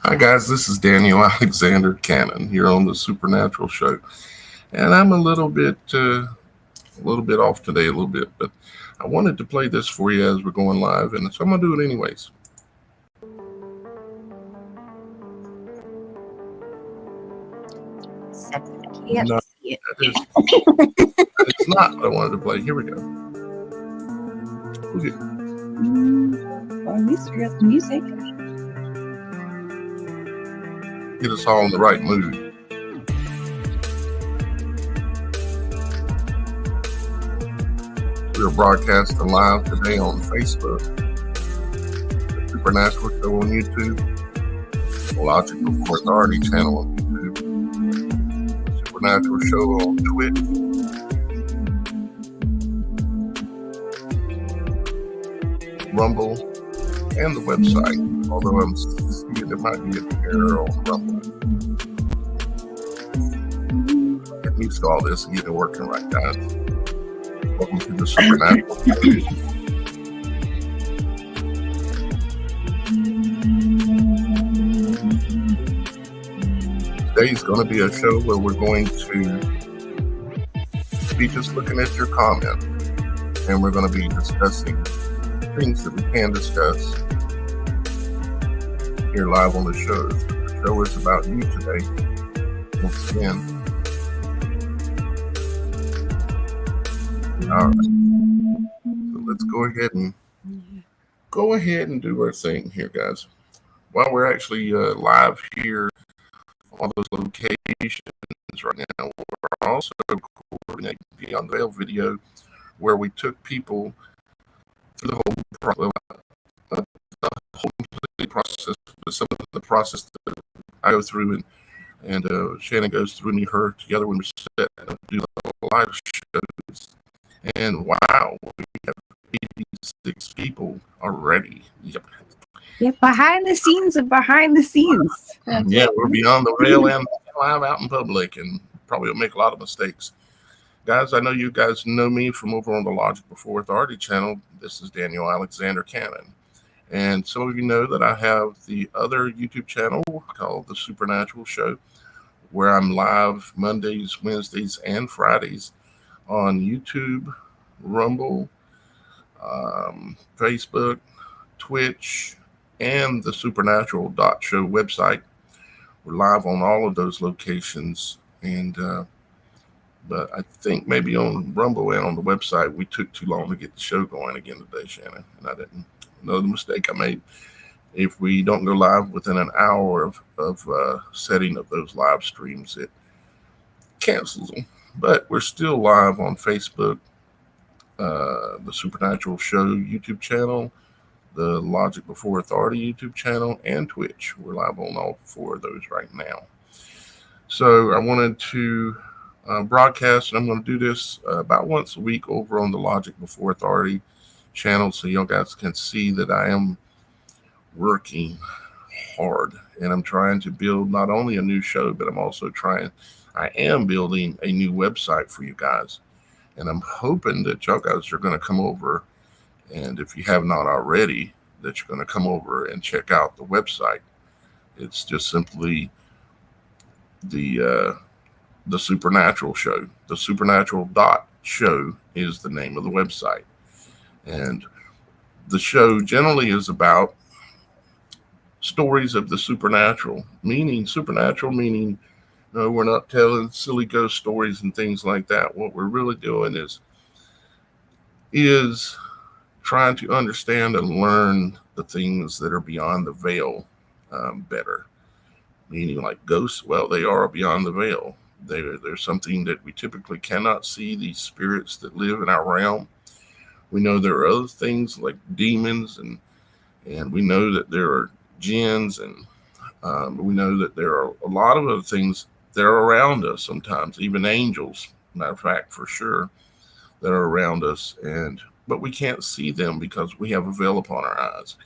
Hi guys, this is Daniel Alexander Cannon here on the Supernatural Show, and I'm a little bit off today, a little bit, but I wanted to play this for you as we're going live, and so I'm gonna do it anyways. Except I can't No, see it. it's not what I wanted to play. Here we go. Okay. Well, at least we got the music. Get us all in the right mood. We're broadcasting live today on Facebook, the Supernatural Show on YouTube, the Logical Authority channel on YouTube, the Supernatural Show on Twitch, Rumble, and the website. Although I'm seeing there might be an error on Rumble. Get used to all this and get it working right, guys. Welcome to the Supernatural. Today's going to be a show where we're going to be just looking at your comments, and we're going to be discussing things that we can discuss here live on the show. The show is about you today. Once again. All right. So let's go ahead and do our thing here, guys. While we're actually live here on those locations right now, we're also recording a Beyond the Veil video where we took people through the whole process, some of the process that I go through and Shannon goes through, and her together when we sit and do the live shows. And wow, we have 86 people already. Yep. Yeah, behind the scenes of behind the scenes. Yeah, we're beyond the veil and live out in public, and probably will make a lot of mistakes. Guys, I know you guys know me from over on the Logic Before Authority channel. This is Daniel Alexander Cannon. And some of you know that I have the other YouTube channel called The Supernatural Show, where I'm live Mondays, Wednesdays, and Fridays on YouTube, Rumble, Facebook, Twitch, and the Supernatural Show website. We're live on all of those locations, and but I think maybe on Rumble and on the website we took too long to get the show going again today, Shannon, and I didn't know the mistake I made. If we don't go live within an hour of setting of those live streams, it cancels them. But we're still live on Facebook, the Supernatural Show YouTube channel, the Logic Before Authority YouTube channel, and Twitch. We're live on all four of those right now. So I wanted to broadcast, and I'm going to do this about once a week over on the Logic Before Authority channel, so you guys can see that I am working hard, and I'm trying to build not only a new show, but I am building a new website for you guys, and I'm hoping that y'all guys are going to come over, and if you have not already, that you're going to come over and check out the website. It's just simply the Supernatural Show. The Supernatural .show is the name of the website, and the show generally is about stories of the supernatural, meaning no, we're not telling silly ghost stories and things like that. What we're really doing is trying to understand and learn the things that are beyond the veil better. Meaning like ghosts, well, they are beyond the veil. They're something that we typically cannot see, these spirits that live in our realm. We know there are other things like demons, and we know that there are jinns, and we know that there are a lot of other things that are around us sometimes, even angels, matter of fact, for sure, that are around us, but we can't see them because we have a veil upon our eyes,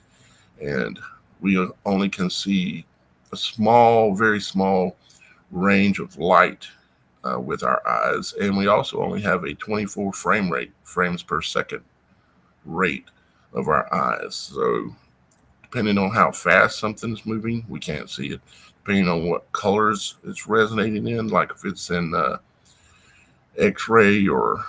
and we only can see a small, very small range of light with our eyes, and we also only have a 24 frames per second rate of our eyes. So Depending on how fast something's moving, we can't see it. Depending on what colors it's resonating in, like if it's in X-ray or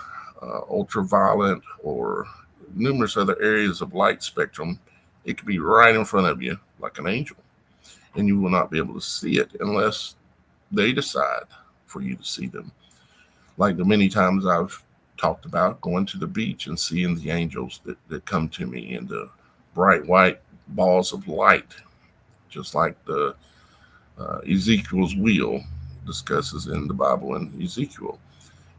ultraviolet or numerous other areas of light spectrum, it could be right in front of you like an angel, and you will not be able to see it unless they decide for you to see them. Like the many times I've talked about going to the beach and seeing the angels that come to me in the bright white balls of light, just like the Ezekiel's wheel discusses in the Bible in Ezekiel.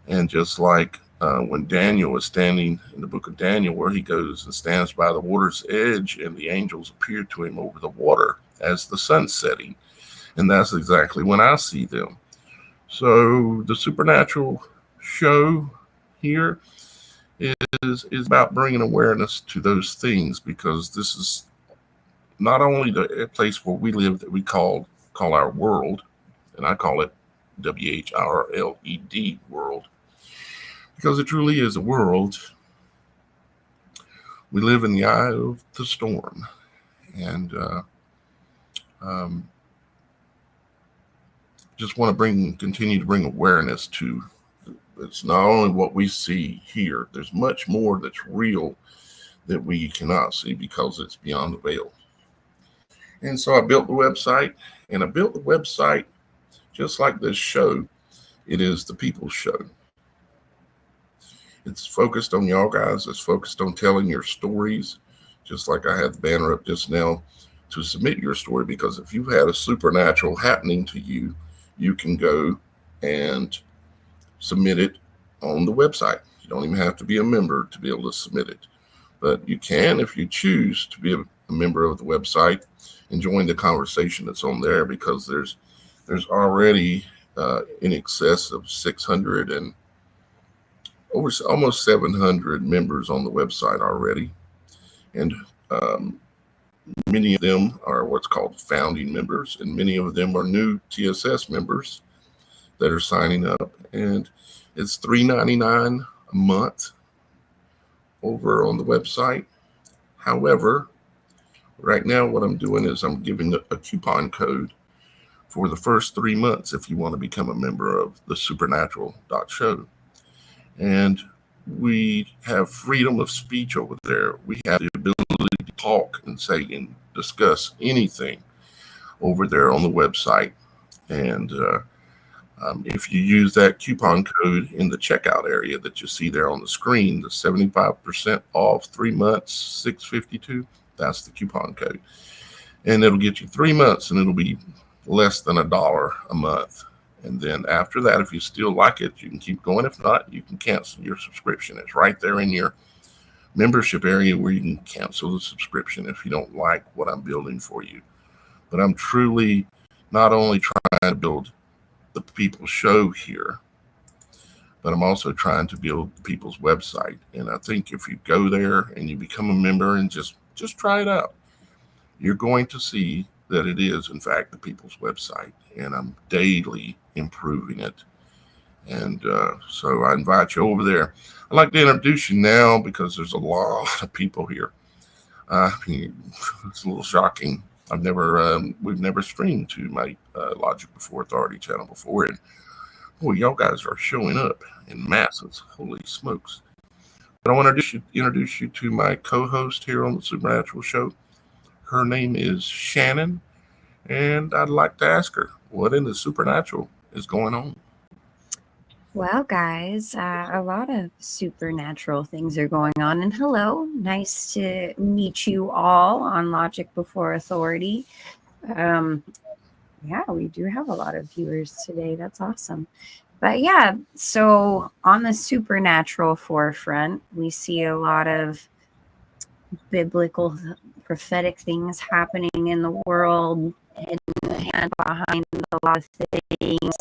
And just like when Daniel was standing in the book of Daniel, where he goes and stands by the water's edge, and the angels appear to him over the water as the sun's setting. And that's exactly when I see them. So the supernatural show here is about bringing awareness to those things, because this is not only the place where we live that we call our world, and I call it WHRLED world, because it truly is a world. We live in the eye of the storm, and um, just want to continue to bring awareness to. It's not only what we see here. There's much more that's real that we cannot see because it's beyond the veil. And so I built the website, and I built the website just like this show. It is the people's show. It's focused on y'all guys. It's focused on telling your stories, just like I had the banner up just now to submit your story. Because if you've had a supernatural happening to you, you can go and submit it on the website. You don't even have to be a member to be able to submit it. But you can, if you choose to be a member of the website and join the conversation that's on there, because there's already in excess of 600 and over almost 700 members on the website already. And many of them are what's called founding members, and many of them are new TSS members that are signing up. And it's $3.99 a month over on the website. However, right now what I'm doing is I'm giving a coupon code for the first 3 months if you want to become a member of the supernatural.show. And we have freedom of speech over there. We have the ability to talk and say and discuss anything over there on the website. And if you use that coupon code in the checkout area that you see there on the screen, the 75% off 3 months, $6.52, that's the coupon code. And it'll get you 3 months, and it'll be less than $1 a month. And then after that, if you still like it, you can keep going. If not, you can cancel your subscription. It's right there in your membership area where you can cancel the subscription if you don't like what I'm building for you. But I'm truly not only trying to build the people's show here, but I'm also trying to build people's website. And I think if you go there and you become a member and just try it out, you're going to see that it is, in fact, the people's website. And I'm daily improving it. And so I invite you over there. I'd like to introduce you now because there's a lot of people here. It's a little shocking. We've never streamed to my Logic Before Authority channel before, and boy, y'all guys are showing up in masses. Holy smokes! But I want to introduce you to my co-host here on the Supernatural Show. Her name is Shannon, and I'd like to ask her what in the supernatural is going on. Well, guys, a lot of supernatural things are going on. And hello, nice to meet you all on Logic Before Authority. Yeah, we do have a lot of viewers today. That's awesome. But yeah, so on the supernatural forefront, we see a lot of biblical, prophetic things happening in the world and behind a lot of things.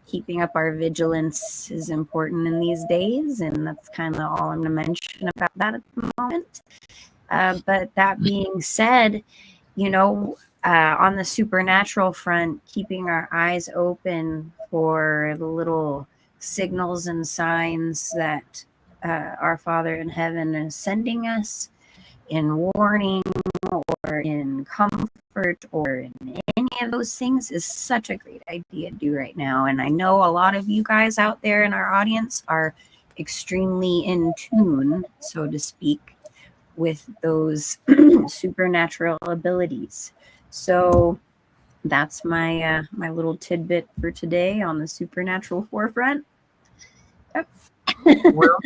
Keeping up our vigilance is important in these days, and that's kind of all I'm going to mention about that at the moment. But that being said, on the supernatural front, keeping our eyes open for the little signals and signs that our Father in heaven is sending us in warning or in comfort or in any of those things is such a great idea to do right now. And I know a lot of you guys out there in our audience are extremely in tune, so to speak, with those supernatural abilities. So that's my my little tidbit for today on the supernatural forefront. Yep. Well,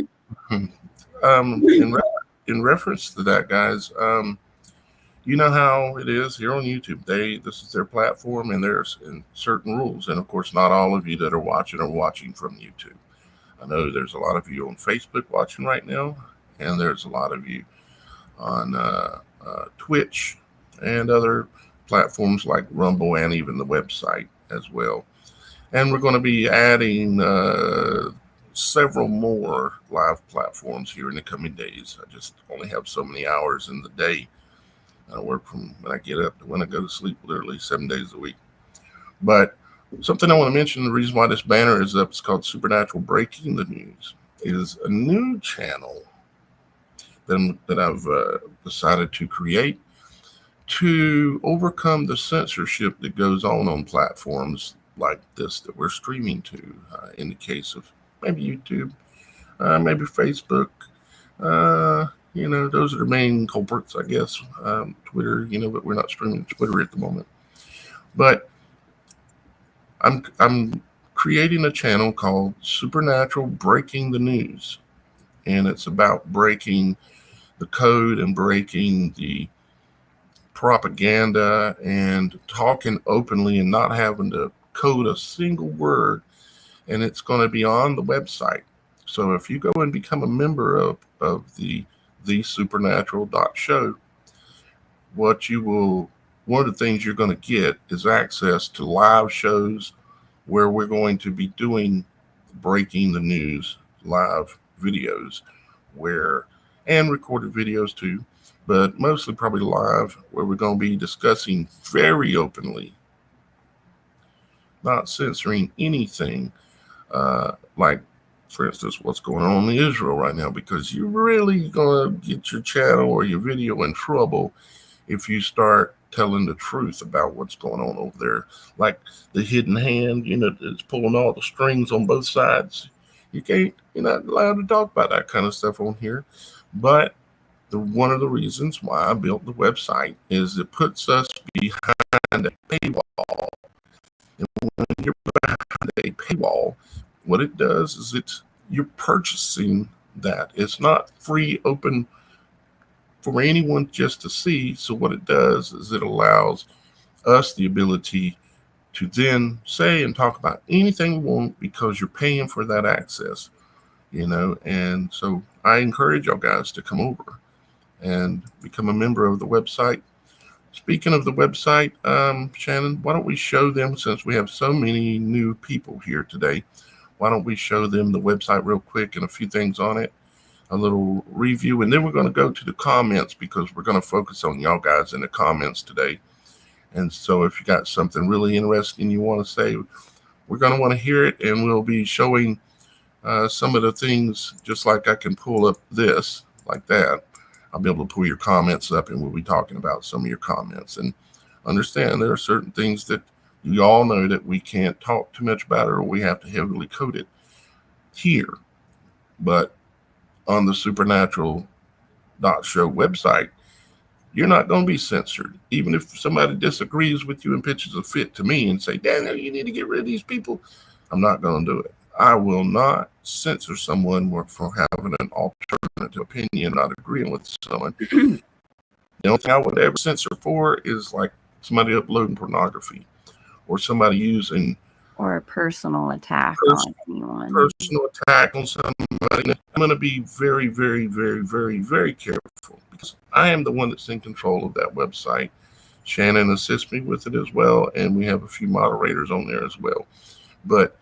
in reference to that, guys, you know how it is here on YouTube. This is their platform, and there's certain rules. And of course, not all of you that are watching from YouTube. I know there's a lot of you on Facebook watching right now, and there's a lot of you on Twitch and other platforms like Rumble and even the website as well. And we're going to be adding several more live platforms here in the coming days. I just only have so many hours in the day. I work from when I get up to when I go to sleep, literally 7 days a week. But something I want to mention, the reason why this banner is up is called Supernatural Breaking the News. It is a new channel that I've decided to create to overcome the censorship that goes on platforms like this that we're streaming to, in the case of maybe YouTube, maybe Facebook. Those are the main culprits, I guess. Twitter, but we're not streaming Twitter at the moment. But I'm creating a channel called Supernatural Breaking the News, and it's about breaking the code and breaking the propaganda and talking openly and not having to code a single word. And it's going to be on the website. So if you go and become a member of the supernatural.show, one of the things you're going to get is access to live shows where we're going to be doing breaking the news live videos and recorded videos too, but mostly probably live, where we're going to be discussing very openly, not censoring anything, like, for instance, what's going on in Israel right now, because you're really going to get your channel or your video in trouble if you start telling the truth about what's going on over there. Like the hidden hand, that's pulling all the strings on both sides. You're not allowed to talk about that kind of stuff on here. But one of the reasons why I built the website is it puts us behind a paywall. And when you're behind a paywall, what it does is you're purchasing that. It's not free, open for anyone just to see. So what it does is it allows us the ability to then say and talk about anything we want because you're paying for that access, and so I encourage y'all guys to come over and become a member of the website. Speaking of the website, Shannon, why don't we show them, since we have so many new people here today, why don't we show them the website real quick and a few things on it, a little review, and then we're going to go to the comments because we're going to focus on y'all guys in the comments today. And so if you got something really interesting you want to say, we're going to want to hear it, and we'll be showing some of the things, just like I can pull up this like that. I'll be able to pull your comments up, and we'll be talking about some of your comments. And understand there are certain things that you all know that we can't talk too much about, or we have to heavily code it here. But on the supernatural.show website, you're not going to be censored. Even if somebody disagrees with you and pitches a fit to me and say, Daniel, you need to get rid of these people, I'm not going to do it. I will not censor someone for having an alternative opinion, not agreeing with someone. The only thing I would ever censor for is like somebody uploading pornography or somebody using, or a personal attack on anyone. Personal attack on somebody. I'm going to be very, very, very, very, very careful because I am the one that's in control of that website. Shannon assists me with it as well, and we have a few moderators on there as well. But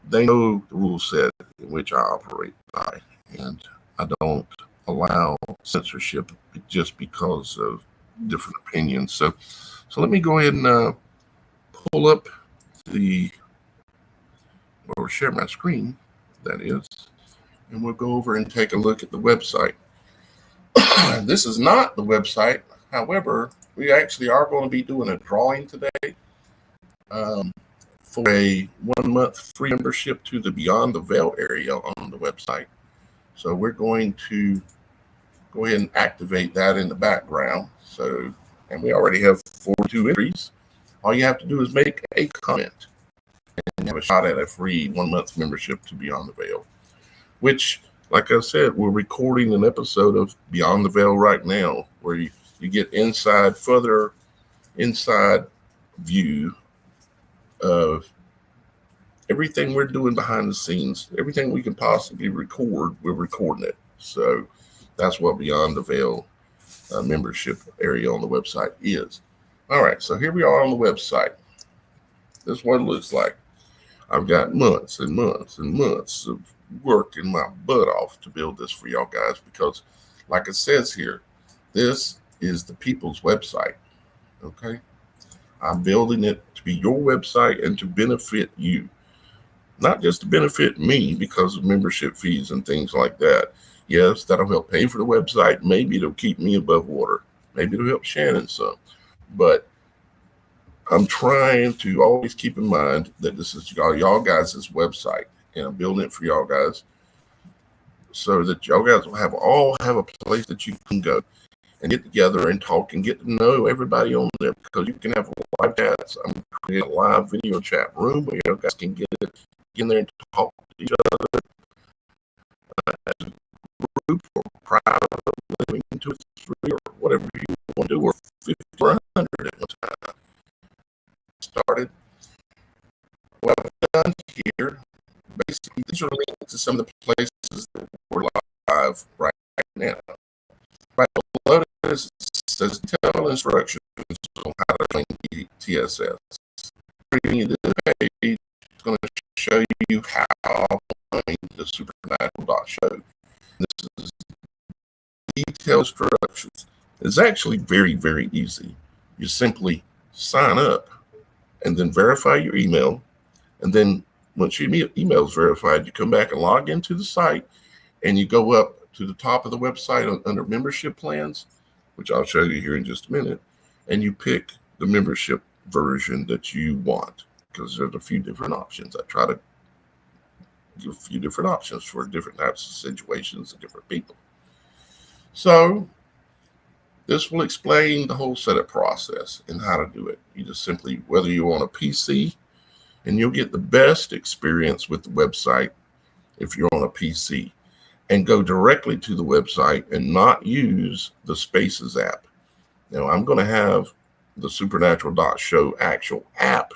they know the rule set in which I operate by, and I don't allow censorship just because of different opinions. So let me go ahead and pull up or share my screen, that is, and we'll go over and take a look at the website. This is not the website. However, we actually are going to be doing a drawing today for a 1 month free membership to the Beyond the Veil area on the website. So we're going to go ahead and activate that in the background. So, and we already have 42 entries. All you have to do is make a comment and have a shot at a free 1 month membership to Beyond the Veil, which, like I said, we're recording an episode of Beyond the Veil right now where you get further inside view of everything we're doing behind the scenes. Everything we can possibly record, we're recording it. So that's what Beyond the Veil membership area on the website is. All right, so here we are on the website. This is what it looks like. I've got months and months and months of working my butt off to build this for y'all guys because, like it says here, this is the people's website. Okay, I'm building it to be your website and to benefit you, not just to benefit me because of membership fees and things like that. Yes, that'll help pay for the website. Maybe it'll keep me above water. Maybe it'll help Shannon some. But I'm trying to always keep in mind that this is y'all guys' website, and I'm building it for y'all guys so that y'all guys will all have a place that you can go and get together and talk and get to know everybody on there, because you can have live chats. I'm creating a live video chat room where you guys can get in there and talk to each other as a group or private, living 2 or 3 or whatever you want to do, or 50 or 100 at one time. Started. What I've done here, basically, these are links to some of the places that we're live right now. Right below this says detailed instructions on how to link TSS. Reading this page is going to show you how to link the supernatural.show. This is detailed instructions. It's actually very, very easy. You simply sign up and then verify your email. And then once your email is verified, you come back and log into the site, and you go up to the top of the website under membership plans, which I'll show you here in just a minute, and you pick the membership version that you want, because there's a few different options. I try to give a few different options for different types of situations and different people. So this will explain the whole setup process and how to do it. You just simply, whether you're on a PC, and you'll get the best experience with the website if you're on a PC, and go directly to the website and not use the Spaces app. Now, I'm going to have the supernatural.show actual app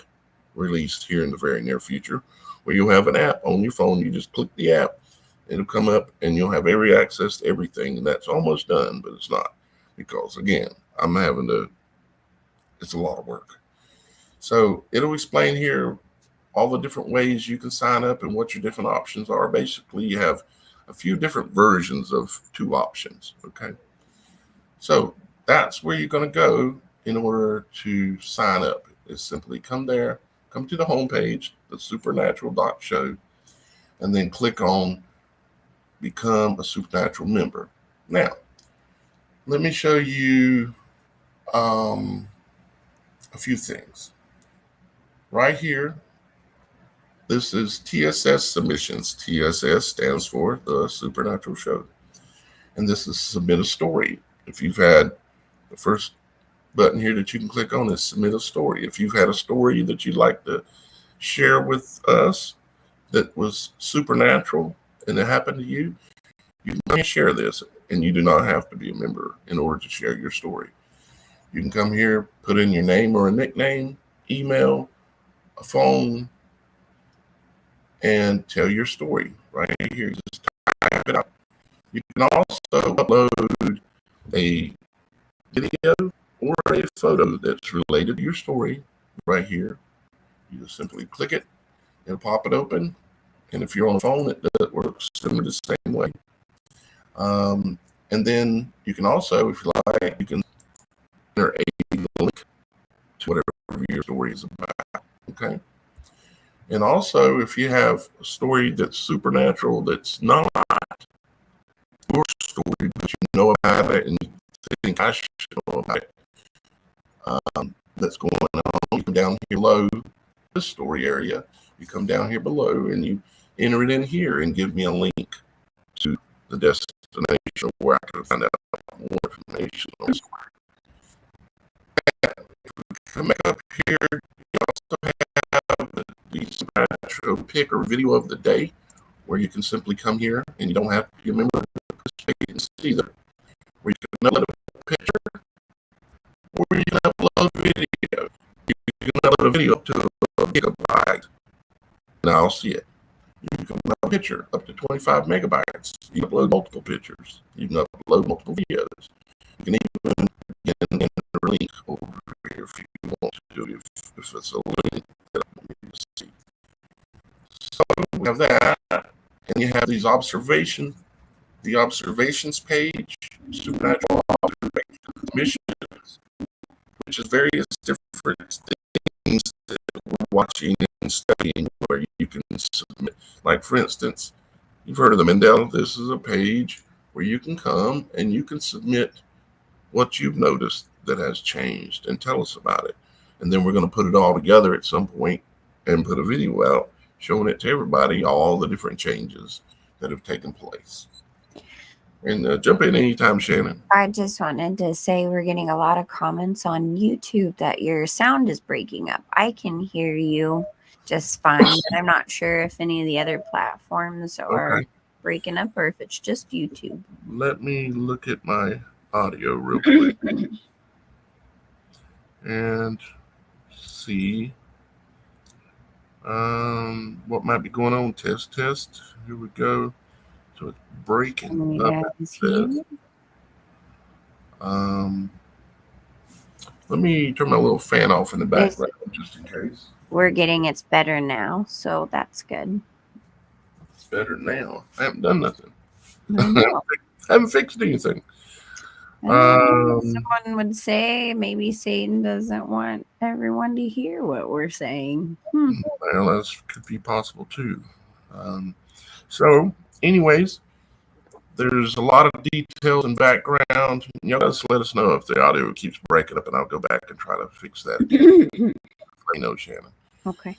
released here in the very near future, where you'll have an app on your phone. You just click the app, it'll come up, and you'll have every access to everything. And that's almost done, but it's not, because again, it's a lot of work. So it'll explain here all the different ways you can sign up and what your different options are. Basically, you have a few different versions of 2 options. Okay, so that's where you're going to go in order to sign up. Is simply come to the homepage, the supernatural.show, and then click on Become a Supernatural Member. Now, let me show you a few things. Right here, this is TSS submissions. TSS stands for the Supernatural Show. And this is submit a story. If you've had, the first button here that you can click on is submit a story. If you've had a story that you'd like to share with us that was supernatural and it happened to you, you can share this, and you do not have to be a member in order to share your story. You can come here, put in your name or a nickname, email, a phone, and tell your story right here. Just type it out. You can also upload a video or a photo that's related to your story right here. You just simply click it and pop it open. And if you're on a phone, it works similar the same way. And then you can also, if you like, you can enter a link to whatever your story is about. Okay. And also, if you have a story that's supernatural, that's not your story, but you know about about it and you think I should know about it, that's going on, you come down here below this story area. You come down here below and you enter it in here and give me a link to the destination where I can find out more information on this. Come back up here, you also have the Idaho Picker video of the day, where you can simply come here and you don't have to be a member to participate and see them. Where you can upload a picture or you can upload a video. You can upload a video up to a gigabyte and I'll see it. You can upload a picture up to 25 megabytes. You can upload multiple pictures. You can upload multiple videos. You can even get in a link over here if you want to, if it's a link that I want you to see. So we have that, and you have these the observations page, supernatural observations, missions, which is various different things that we're watching and studying where you can submit. Like, for instance, you've heard of the Mandela. This is a page where you can come and you can submit what you've noticed that has changed and tell us about it. And then we're going to put it all together at some point and put a video out showing it to everybody, all the different changes that have taken place. And jump in anytime, Shannon. I just wanted to say we're getting a lot of comments on YouTube that your sound is breaking up. I can hear you just fine, but I'm not sure if any of the other platforms are breaking up or if it's just YouTube. Let me look at my audio real quick and see what might be going on. Test. Here we go. So it's breaking up. Let me turn my little fan off in the background just in case. We're getting it's better now, so that's good. It's better now. I haven't done nothing. I haven't fixed anything. Someone would say maybe Satan doesn't want everyone to hear what we're saying. Well, that could be possible too. So, anyways, there's a lot of details and background. You guys let us know if the audio keeps breaking up, and I'll go back and try to fix that again. Let me know, Shannon. Okay.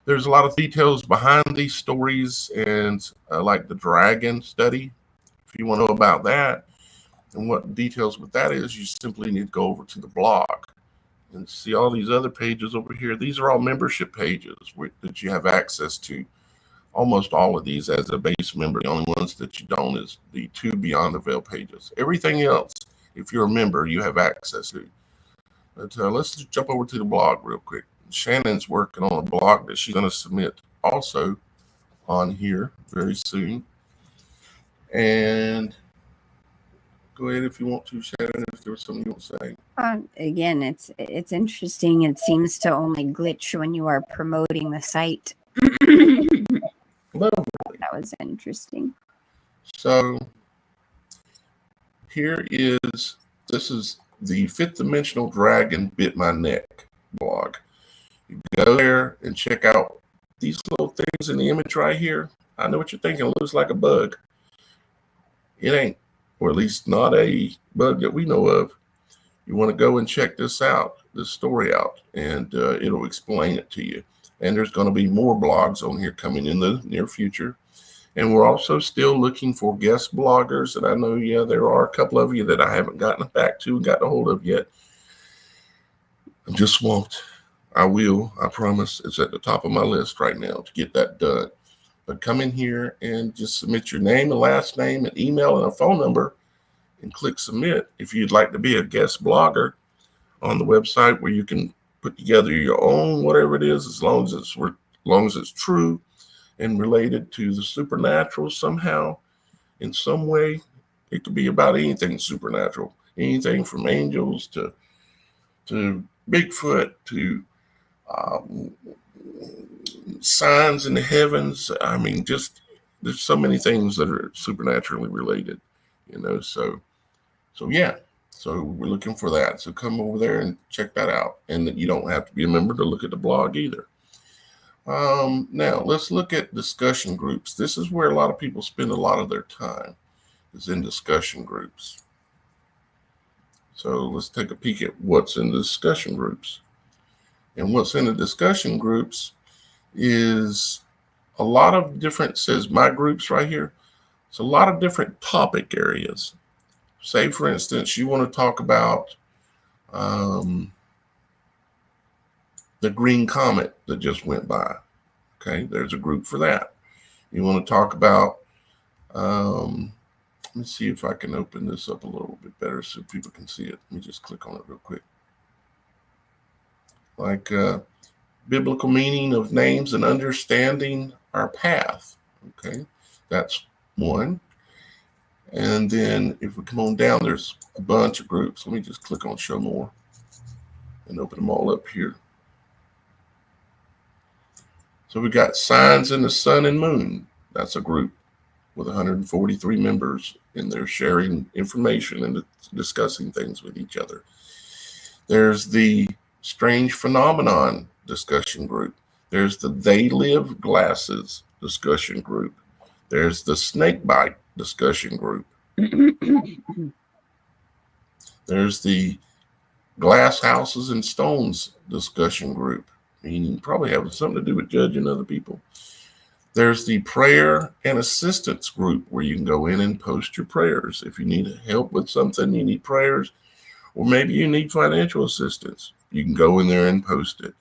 There's a lot of details behind these stories, and like the dragon study. If you want to know about that and what details with that is, you simply need to go over to the blog and see all these other pages over here. These are all membership pages that you have access to. Almost all of these as a base member. The only ones that you don't is the 2 Beyond the Veil pages. Everything else, if you're a member, you have access to. But let's just jump over to the blog real quick. Shannon's working on a blog that she's going to submit also on here very soon. And go ahead if you want to, Shannon, if there was something you want to say. Again, it's interesting. It seems to only glitch when you are promoting the site. Lovely. That was interesting. So this is the Fifth Dimensional Dragon Bit My Neck blog. You go there and check out these little things in the image right here. I know what you're thinking. It looks like a bug. It ain't, or at least not a bug that we know of. You want to go and check this story out, and it'll explain it to you. And there's going to be more blogs on here coming in the near future. And we're also still looking for guest bloggers. And I know, there are a couple of you that I haven't gotten back to and gotten a hold of yet. I will, I promise. It's at the top of my list right now to get that done. But come in here and just submit your name and last name and email and a phone number and click submit if you'd like to be a guest blogger on the website, where you can put together your own whatever it is, as long as it's true and related to the supernatural somehow, in some way. It could be about anything supernatural, anything from angels to Bigfoot to signs in the heavens. I mean, just there's so many things that are supernaturally related, So yeah. So we're looking for that. So come over there and check that out. And you don't have to be a member to look at the blog either. Now let's look at discussion groups. This is where a lot of people spend a lot of their time, is in discussion groups. So let's take a peek at what's in the discussion groups. And what's in the discussion groups is a lot of different, says my groups right here. It's a lot of different topic areas. Say, for instance, you want to talk about the green comet that just went by. Okay, there's a group for that. You want to talk about, let me see if I can open this up a little bit better so people can see it. Let me just click on it real quick. Like biblical meaning of names and understanding our path. Okay, that's one. And then if we come on down, there's a bunch of groups. Let me just click on show more and open them all up here. So we got signs in the sun and moon. That's a group with 143 members, and they're sharing information and discussing things with each other. There's the strange phenomenon discussion group. There's the they live glasses discussion group. There's the snake bite discussion group. There's the glass houses and stones discussion group, meaning probably having something to do with judging other people. There's the prayer and assistance group where you can go in and post your prayers. If you need help with something, you need prayers, or maybe you need financial assistance, you can go in there and post it.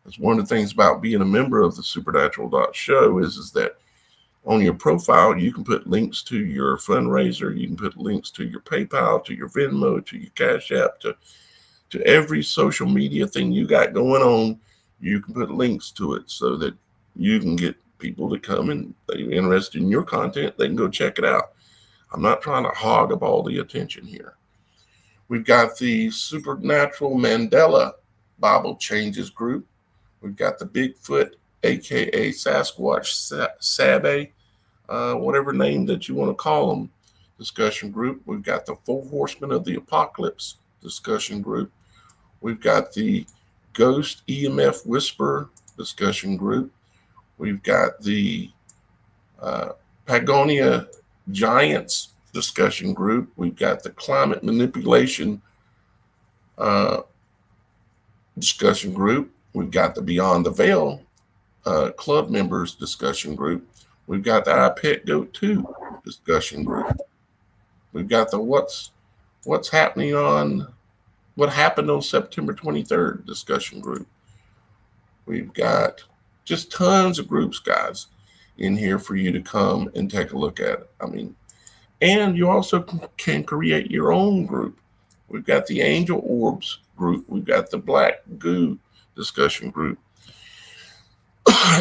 That's one of the things about being a member of the Supernatural.show is that on your profile, you can put links to your fundraiser, you can put links to your PayPal, to your Venmo, to your CashApp, to every social media thing you got going on. You can put links to it so that you can get people to come and they're interested in your content, they can go check it out. I'm not trying to hog up all the attention here. We've got the Supernatural Mandela Bible Changes group. We've got the Bigfoot, aka Sasquatch, Sabe, whatever name that you want to call them, discussion group. We've got the Four Horsemen of the Apocalypse discussion group. We've got the Ghost EMF Whisper discussion group. We've got the Pagonia Giants discussion group. We've got the Climate Manipulation discussion group. We've got the Beyond the Veil club members discussion group. We've got the I Pet Goat 2 discussion group. We've got the what's happening on what happened on September 23rd discussion group. We've got just tons of groups, guys, in here for you to come and take a look at. I mean, and you also can create your own group. We've got the Angel Orbs group. We've got the Black Goo discussion group.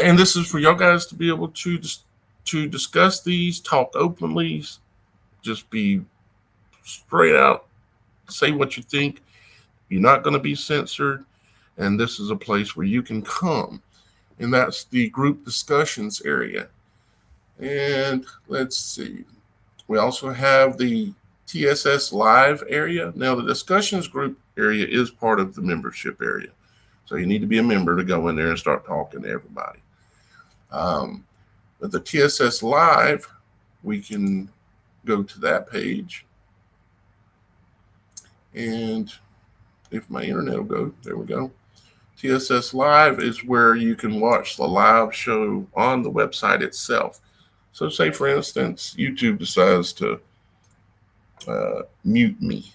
And this is for y'all guys to be able to discuss these, talk openly, just be straight out, say what you think. You're not going to be censored. And this is a place where you can come. And that's the group discussions area. And let's see. We also have the TSS Live area. Now, the discussions group area is part of the membership area. So you need to be a member to go in there and start talking to everybody. But the TSS Live, we can go to that page. And if my internet will go, there we go. TSS Live is where you can watch the live show on the website itself. So say, for instance, YouTube decides to mute me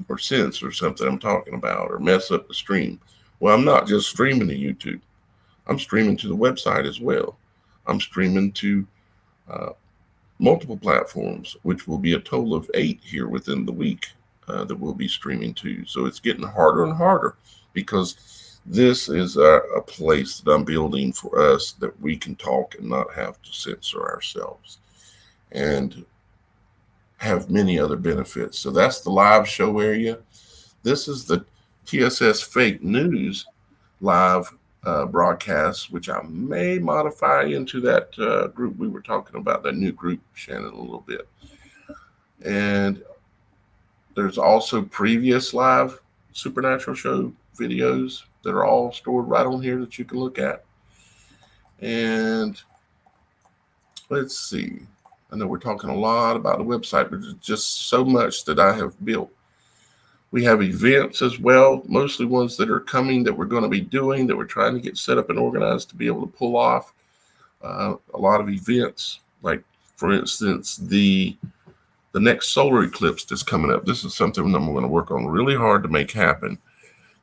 or censor something I'm talking about or mess up the stream. Well, I'm not just streaming to YouTube. I'm streaming to the website as well. I'm streaming to multiple platforms, which will be a total of 8 here within the week that we'll be streaming to. So it's getting harder and harder because this is a place that I'm building for us that we can talk and not have to censor ourselves and have many other benefits. So that's the live show area. This is the TSS Fake News live broadcast, which I may modify into that group we were talking about, that new group, Shannon, a little bit. And there's also previous live Supernatural show videos that are all stored right on here that you can look at. And let's see. I know we're talking a lot about the website, but there's just so much that I have built. We have events as well, mostly ones that are coming that we're going to be doing, that we're trying to get set up and organized to be able to pull off a lot of events. Like, for instance, the next solar eclipse that's coming up. This is something I'm going to work on really hard to make happen.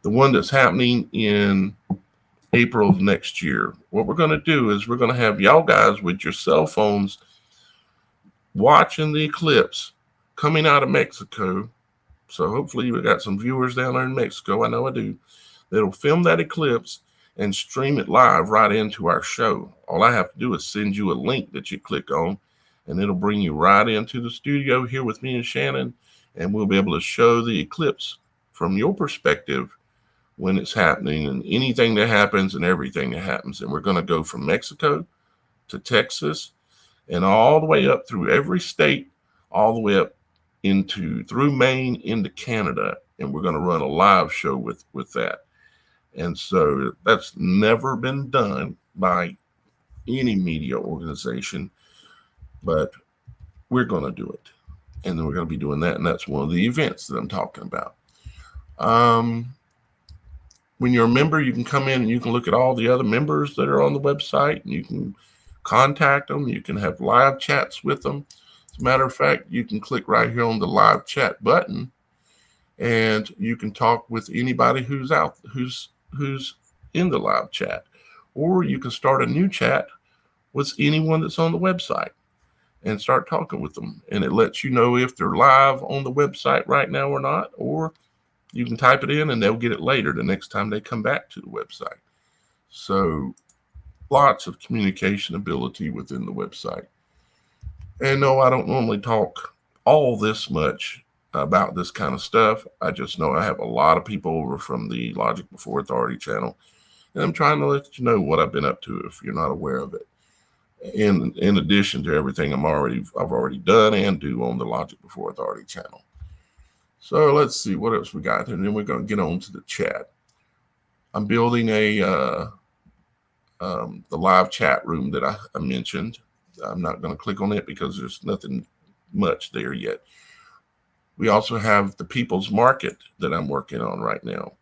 The one that's happening in April of next year. What we're going to do is we're going to have y'all guys with your cell phones watching the eclipse coming out of Mexico. So hopefully we got some viewers down there in Mexico. I know I do. That'll film that eclipse and stream it live right into our show. All I have to do is send you a link that you click on, and it'll bring you right into the studio here with me and Shannon, and we'll be able to show the eclipse from your perspective when it's happening and anything that happens and everything that happens. And we're going to go from Mexico to Texas and all the way up through every state, all the way up into through Maine into Canada, and we're going to run a live show with that. And so that's never been done by any media organization, but we're going to do it. And then we're going to be doing that, and that's one of the events that I'm talking about. When you're a member, you can come in and you can look at all the other members that are on the website, and you can contact them. You can have live chats with them. As a matter of fact, you can click right here on the live chat button, and you can talk with anybody who's in the live chat, or you can start a new chat with anyone that's on the website and start talking with them, and it lets you know if they're live on the website right now or not, or you can type it in and they'll get it later the next time they come back to the website. So lots of communication ability within the website. And no, I don't normally talk all this much about this kind of stuff. I just know I have a lot of people over from the Logic Before Authority channel, and I'm trying to let you know what I've been up to if you're not aware of it. In addition to everything I've already done and do on the Logic Before Authority channel. So let's see what else we got, and then we're going to get on to the chat. I'm building the live chat room that I mentioned. I'm not going to click on it because there's nothing much there yet. We also have the People's Market that I'm working on right now,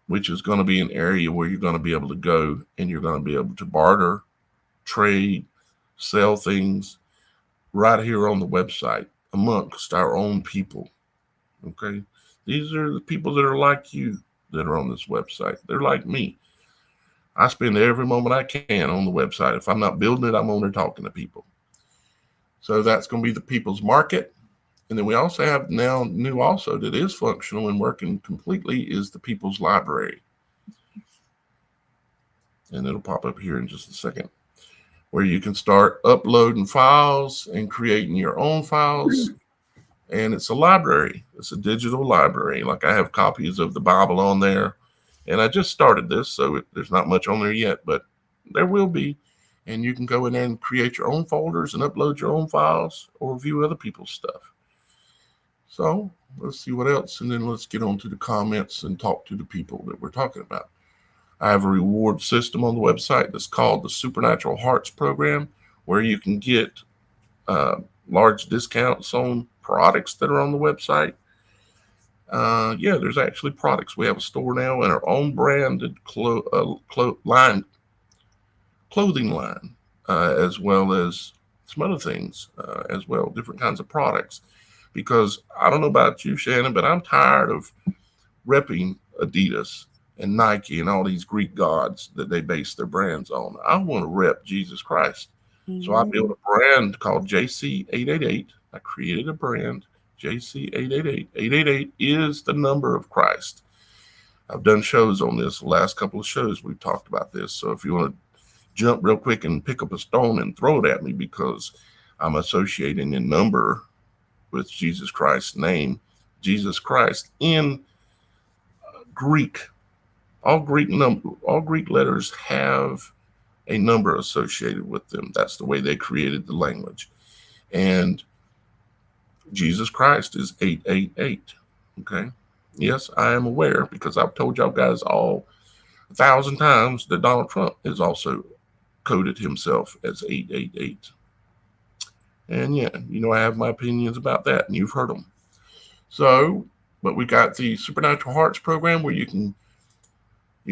which is going to be an area where you're going to be able to go and you're going to be able to barter, trade, sell things right here on the website amongst our own people. Okay, these are the people that are like you that are on this website. They're like me. I spend every moment I can on the website. If I'm not building it, I'm on there talking to people. So that's going to be the People's Market. And then we also have now new also that is functional and working completely is the People's Library. And it'll pop up here in just a second, where you can start uploading files and creating your own files. And it's a library. It's a digital library. Like I have copies of the Bible on there. And I just started this, so there's not much on there yet, but there will be. And you can go in there and create your own folders and upload your own files or view other people's stuff. So let's see what else. And then let's get on to the comments and talk to the people that we're talking about. I have a reward system on the website that's called the Supernatural Hearts Program, where you can get large discounts on products that are on the website. Yeah, there's actually products. We have a store now and our own branded clothing line, as well as some other things as well, different kinds of products. Because I don't know about you, Shannon, but I'm tired of repping Adidas and Nike and all these Greek gods that they base their brands on. I want to rep Jesus Christ. So I built a brand called JC888. I created a brand, JC888. 888 is the number of Christ. I've done shows on this. The last couple of shows we've talked about this. So if you want to jump real quick and pick up a stone and throw it at me, because I'm associating a number with Jesus Christ's name. Jesus Christ in Greek. All Greek letters have a number associated with them. That's the way they created the language. And Jesus Christ is 888. Okay. Yes, I am aware, because I've told y'all guys all 1,000 times that Donald Trump is also coded himself as 888. And yeah, I have my opinions about that, and you've heard them. So But we got the Supernatural Hearts program where you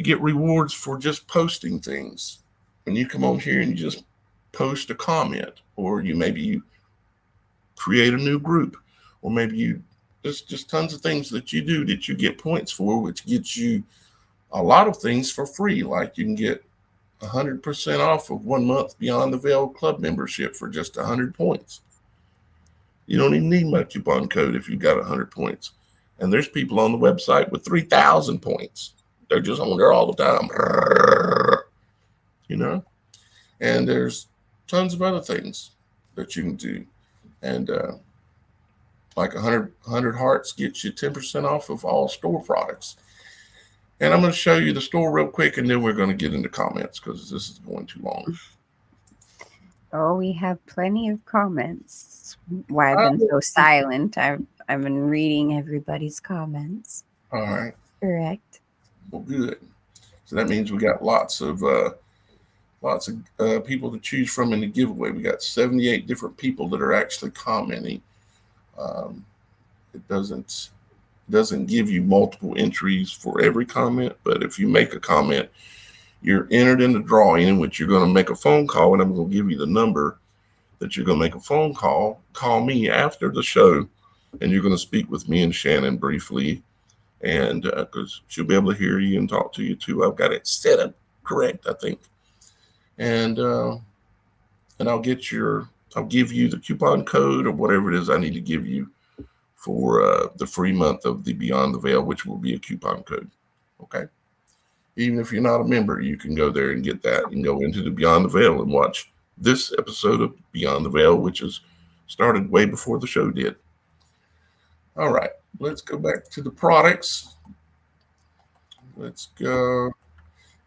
get rewards for just posting things. And you come on here and you just post a comment, or you create a new group, or maybe you just tons of things that you do that you get points for, which gets you a lot of things for free. Like you can get 100% off of 1 month Beyond the Veil club membership for just 100 points. You don't even need my coupon code if you got 100 points. And there's people on the website with 3,000 points. They're just on there all the time. You know? And there's tons of other things that you can do. And like 100 hearts gets you 10% off of all store products. And I'm going to show you the store real quick, and then we're going to get into comments because this is going too long. Oh, we have plenty of comments. Why I've been so silent. I've been reading everybody's comments. All right. Correct. Well, good. So that means we got lots of people to choose from in the giveaway. We got 78 different people that are actually commenting. It doesn't give you multiple entries for every comment, but if you make a comment, you're entered in the drawing in which you're going to make a phone call, and I'm going to give you the number that you're going to make a phone call. Call me after the show, and you're going to speak with me and Shannon briefly, and because she'll be able to hear you and talk to you too. I've got it set up correct, I think, and I'll give you the coupon code or whatever it is I need to give you for the free month of the Beyond the Veil, which will be a coupon code. Okay. Even if you're not a member, you can go there and get that. You can go into the Beyond the Veil and watch this episode of Beyond the Veil, which is started way before the show did. All right, let's go back to the products. Let's go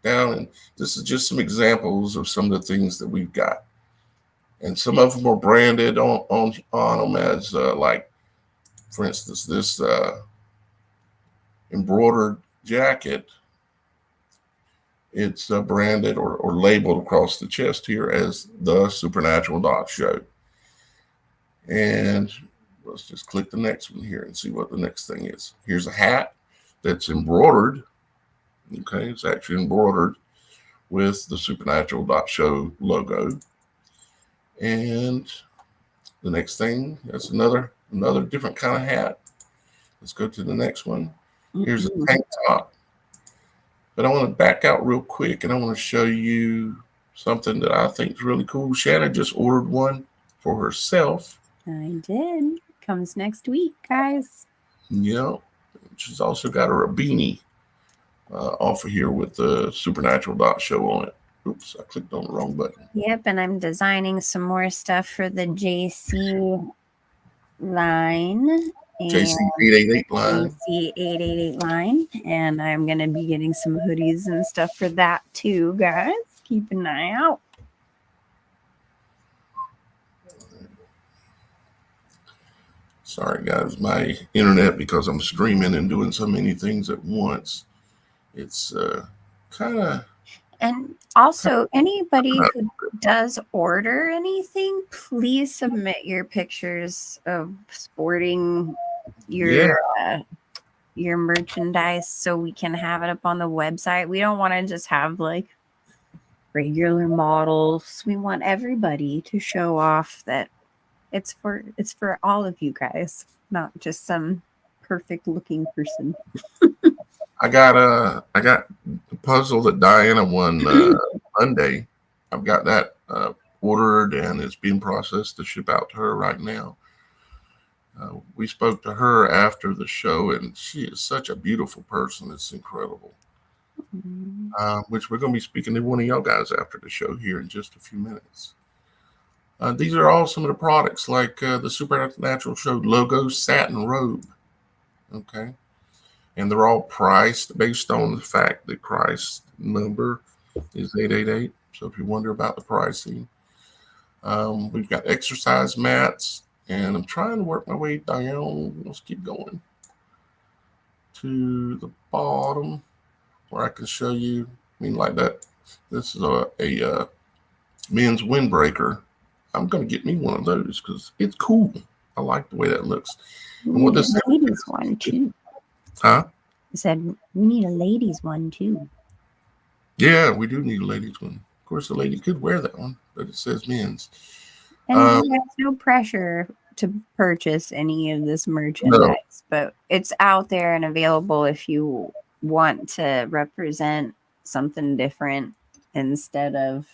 down, and this is just some examples of some of the things that we've got. And some of them are branded on them as like, for instance, this embroidered jacket. It's branded or labeled across the chest here as the Supernatural Doc Show. And let's just click the next one here and see what the next thing is. Here's a hat that's embroidered. Okay, it's actually embroidered with the Supernatural Doc Show logo. And the next thing, that's another different kind of hat. Let's go to the next one. Here's a tank top. But I want to back out real quick, and I want to show you something that I think is really cool. Shannon just ordered one for herself. I did. Comes next week, guys. Yeah. She's also got her a beanie off of here with the Supernatural Doc Show on it. Oops, I clicked on the wrong button. Yep, and I'm designing some more stuff for the JC line. JC 888 line. JC 888 line. And I'm going to be getting some hoodies and stuff for that too, guys. Keep an eye out. Sorry, guys. My internet, because I'm streaming and doing so many things at once, it's kind of... And also, anybody who does order anything, please submit your pictures of sporting your merchandise so we can have it up on the website. We don't want to just have like regular models. We want everybody to show off that it's for all of you guys, not just some perfect looking person. I got the puzzle that Diana won Monday. I've got that ordered, and it's being processed to ship out to her right now. We spoke to her after the show, and she is such a beautiful person. It's incredible. Which we're going to be speaking to one of y'all guys after the show here in just a few minutes. These are all some of the products, like the Supernatural Show logo satin robe. Okay. And they're all priced based on the fact that Christ's number is 888. So if you wonder about the pricing, we've got exercise mats, and I'm trying to work my way down. Let's keep going to the bottom where I can show you. I mean, like that. This is a men's windbreaker. I'm going to get me one of those because it's cool. I like the way that looks. And what this ladies one too. Huh? I said we need a ladies one too. Yeah, we do need a ladies one. Of course, the lady could wear that one, but it says men's. And Uh, you guys, no pressure to purchase any of this no, merchandise, but it's out there and available if you want to represent something different instead of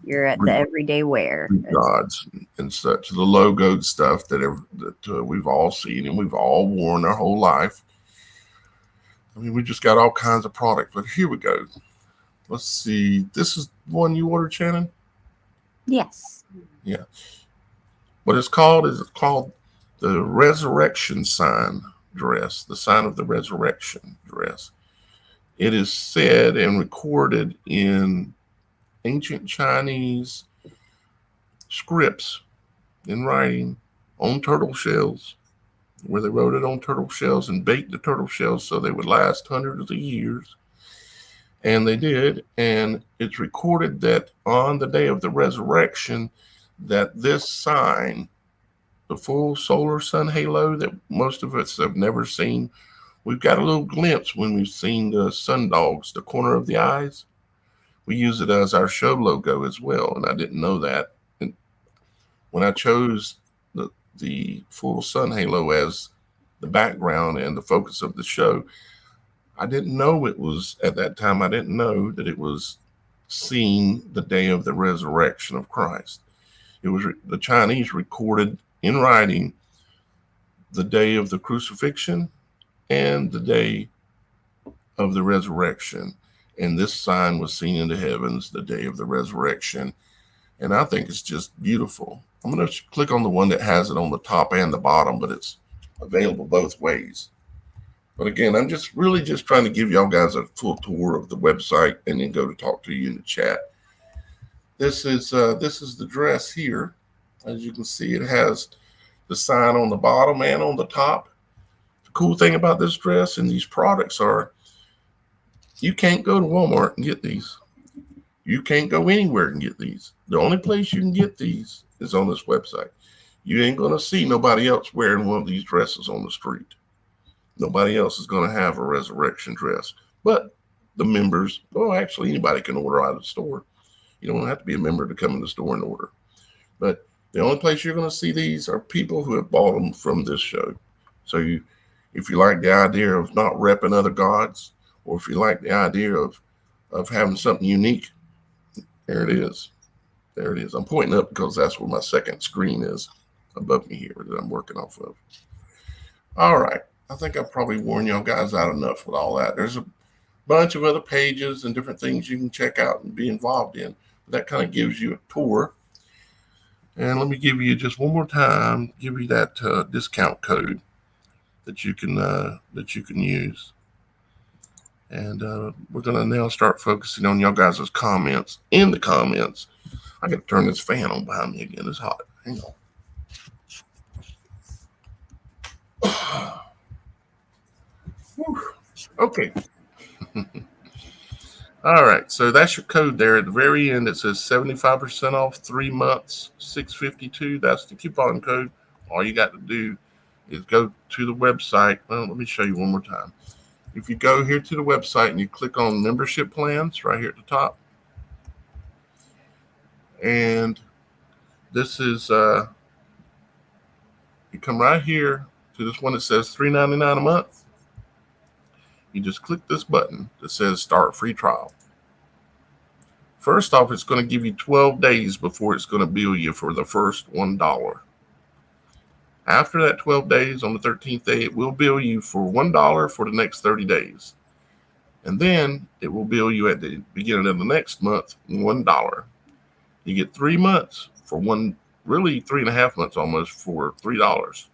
you're at the everyday wear. gods and such. The logoed stuff that we've all seen and we've all worn our whole life. I mean, we just got all kinds of products. But here we go. Let's see. This is one you ordered, Shannon? Yes. Yeah. What it's called is it's called the resurrection sign dress, the sign of the resurrection dress. It is said and recorded in ancient Chinese scripts in writing on turtle shells, where they wrote it on turtle shells and baked the turtle shells so they would last hundreds of years. And they did. And it's recorded that on the day of the resurrection, that this sign, the full solar sun halo that most of us have never seen, we've got a little glimpse when we've seen the sun dogs, the corner of the eyes. We use it as our show logo as well, and I didn't know that. And when I chose the full sun halo as the background and the focus of the show, I didn't know it was at that time. I didn't know that it was seeing the day of the resurrection of Christ. It was the Chinese recorded in writing the day of the crucifixion and the day of the resurrection. And this sign was seen in the heavens the day of the resurrection. And I think it's just beautiful. I'm going to click on the one that has it on the top and the bottom, but it's available both ways. But again, I'm just really just trying to give y'all guys a full tour of the website and then go to talk to you in the chat. This is the dress here. As you can see, it has the sign on the bottom and on the top. The cool thing about this dress and these products are you can't go to Walmart and get these. You can't go anywhere and get these. The only place you can get these is on this website. You ain't going to see nobody else wearing one of these dresses on the street. Nobody else is going to have a resurrection dress. But the members, well, actually, anybody can order out of the store. You don't have to be a member to come in the store and order. But the only place you're going to see these are people who have bought them from this show. So if you like the idea of not repping other gods, or if you like the idea of having something unique, there it is. There it is. I'm pointing up because that's where my second screen is above me here that I'm working off of. All right. I think I've probably worn y'all guys out enough with all that. There's a bunch of other pages and different things you can check out and be involved in. That kind of gives you a tour. And let me give you just one more time, give you that discount code that you can use. And we're going to now start focusing on y'all guys' comments. In the comments, I got to turn this fan on behind me again. It's hot. Hang on. Okay. All right. So that's your code there. At the very end, it says 75% off 3 months, $6.52. That's the coupon code. All you got to do is go to the website. Well, let me show you one more time. If you go here to the website and you click on membership plans right here at the top, and this is you come right here to this one that says $3.99 a month. You just click this button that says start free trial. First off, it's going to give you 12 days before it's going to bill you for the first $1. After that 12 days, on the 13th day, it will bill you for $1 for the next 30 days. And then it will bill you at the beginning of the next month $1. You get 3 months for really 3.5 months almost for $3.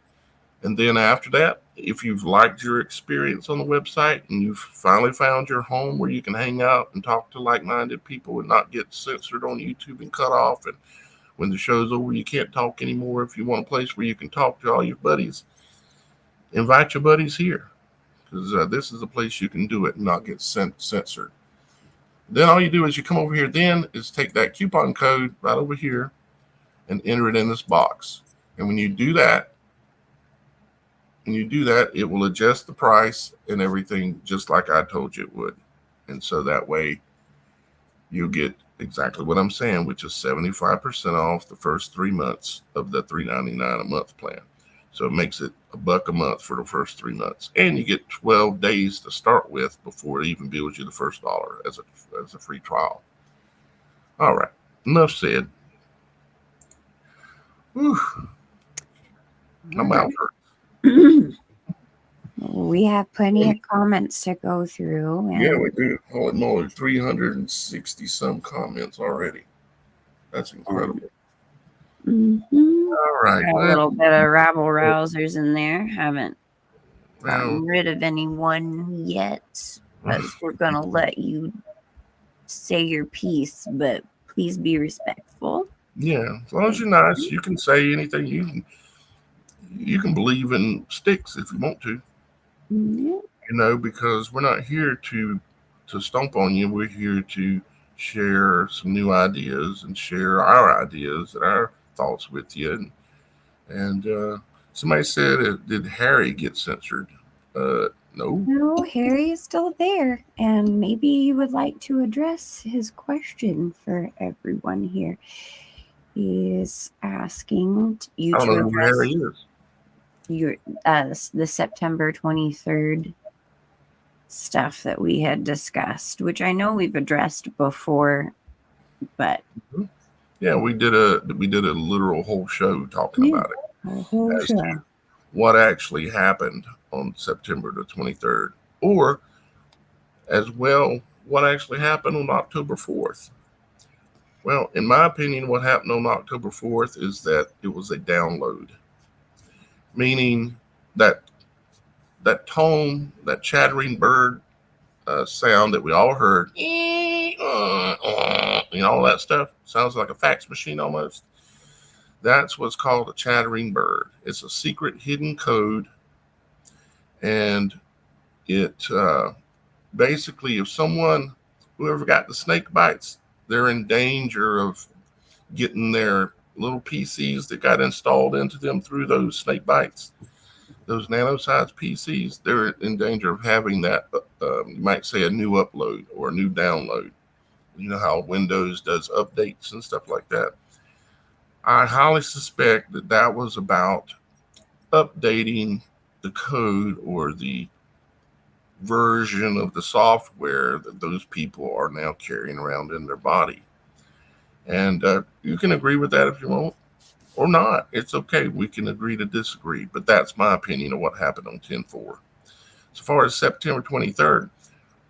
And then after that, if you've liked your experience on the website and you've finally found your home where you can hang out and talk to like-minded people and not get censored on YouTube and cut off, and when the show's over, you can't talk anymore. If you want a place where you can talk to all your buddies, invite your buddies here, because this is a place you can do it and not get censored. Then all you do is you come over here, then is take that coupon code right over here and enter it in this box. And when you do that, When you do that, it will adjust the price and everything just like I told you it would. And so that way you'll get exactly what I'm saying, which is 75% off the first 3 months of the $3.99 a month plan. So it makes it $1 a month for the first 3 months, and you get 12 days to start with before it even bills you the first dollar as a free trial. All right, enough said. Whew, my mouth hurts. We have plenty of comments to go through. And Yeah, we do. Holy moly, 360 some comments already. That's incredible. All right, a little bit of rabble rousers in there. Haven't well, gotten rid of anyone yet, but we're going to let you say your piece, but please be respectful. yeah, as long as you're nice, you can say anything. You can believe in sticks if you want to. Because we're not here to stomp on you. We're here to share some new ideas and share our ideas and our thoughts with you. And somebody said, "Did Harry get censored?" No. No, Harry is still there, and maybe you would like to address his question for everyone here. He is asking you I don't to know who Harry address is. the September 23rd stuff that we had discussed, which I know we've addressed before, but Yeah, we did a literal whole show talking about it. a whole As to show. what actually happened on September the 23rd, or as well, what actually happened on October 4th. Well, in my opinion, what happened on October 4th is that it was a download, meaning that that tone, that chattering bird sound that we all heard, all that stuff sounds like a fax machine almost. That's what's called a chattering bird. It's a secret hidden code, and it basically, if whoever got the snake bites, they're in danger of getting their little PCs that got installed into them through those snake bites, those nano-sized PCs, they're in danger of having that, you might say, a new upload or a new download. You know how Windows does updates and stuff like that. I highly suspect that that was about updating the code or the version of the software that those people are now carrying around in their body. And you can agree with that if you want or not. It's okay. We can agree to disagree. But that's my opinion of what happened on 10/4. As far as September 23rd,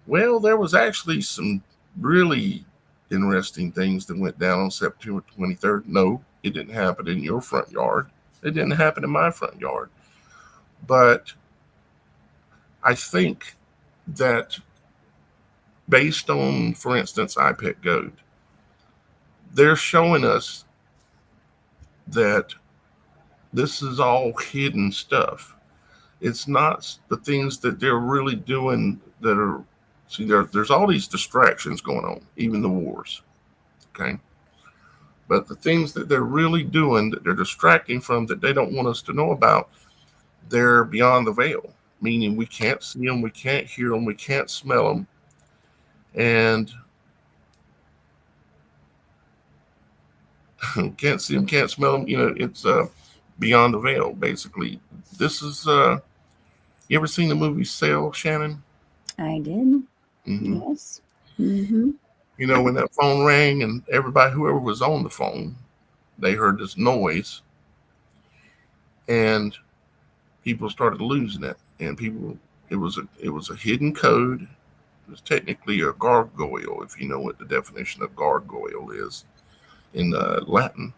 well, there was actually some really interesting things that went down on September 23rd. No, it didn't happen in your front yard. It didn't happen in my front yard. But I think that based on, for instance, iPet Goat, they're showing us that this is all hidden stuff. It's not the things that they're really doing that are, see, there's all these distractions going on, even the wars. Okay. But the things that they're really doing that they're distracting from that they don't want us to know about, they're beyond the veil, meaning we can't see them, we can't hear them, we can't smell them. And can't see them, can't smell them. It's beyond the veil, basically. This is, you ever seen the movie Sail, Shannon? I did. Mm-hmm. Yes. Mm-hmm. When that phone rang and everybody, whoever was on the phone, they heard this noise and people started losing it. And it was a hidden code. It was technically a gargoyle, if you know what the definition of gargoyle is in Latin.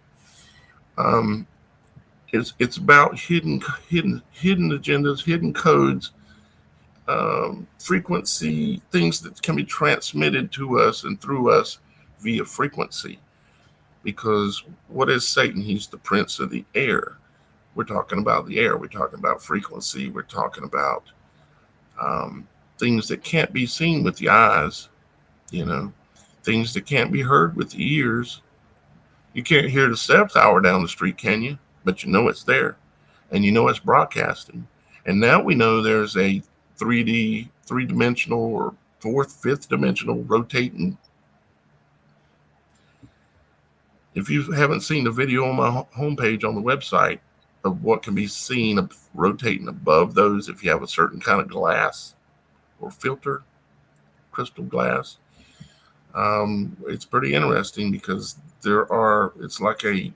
Um, it's about hidden agendas, hidden codes, frequency, things that can be transmitted to us and through us via frequency. Because what is Satan? He's the prince of the air. We're talking about the air. We're talking about frequency. We're talking about things that can't be seen with the eyes, things that can't be heard with the ears. You can't hear the cell tower down the street, can you? But you know it's there, and you know it's broadcasting, And now we know there's a 3D, three-dimensional or fifth dimensional rotating. If you haven't seen the video on my homepage on the website of what can be seen rotating above those, if you have a certain kind of glass or filter, crystal glass, it's pretty interesting because it's like a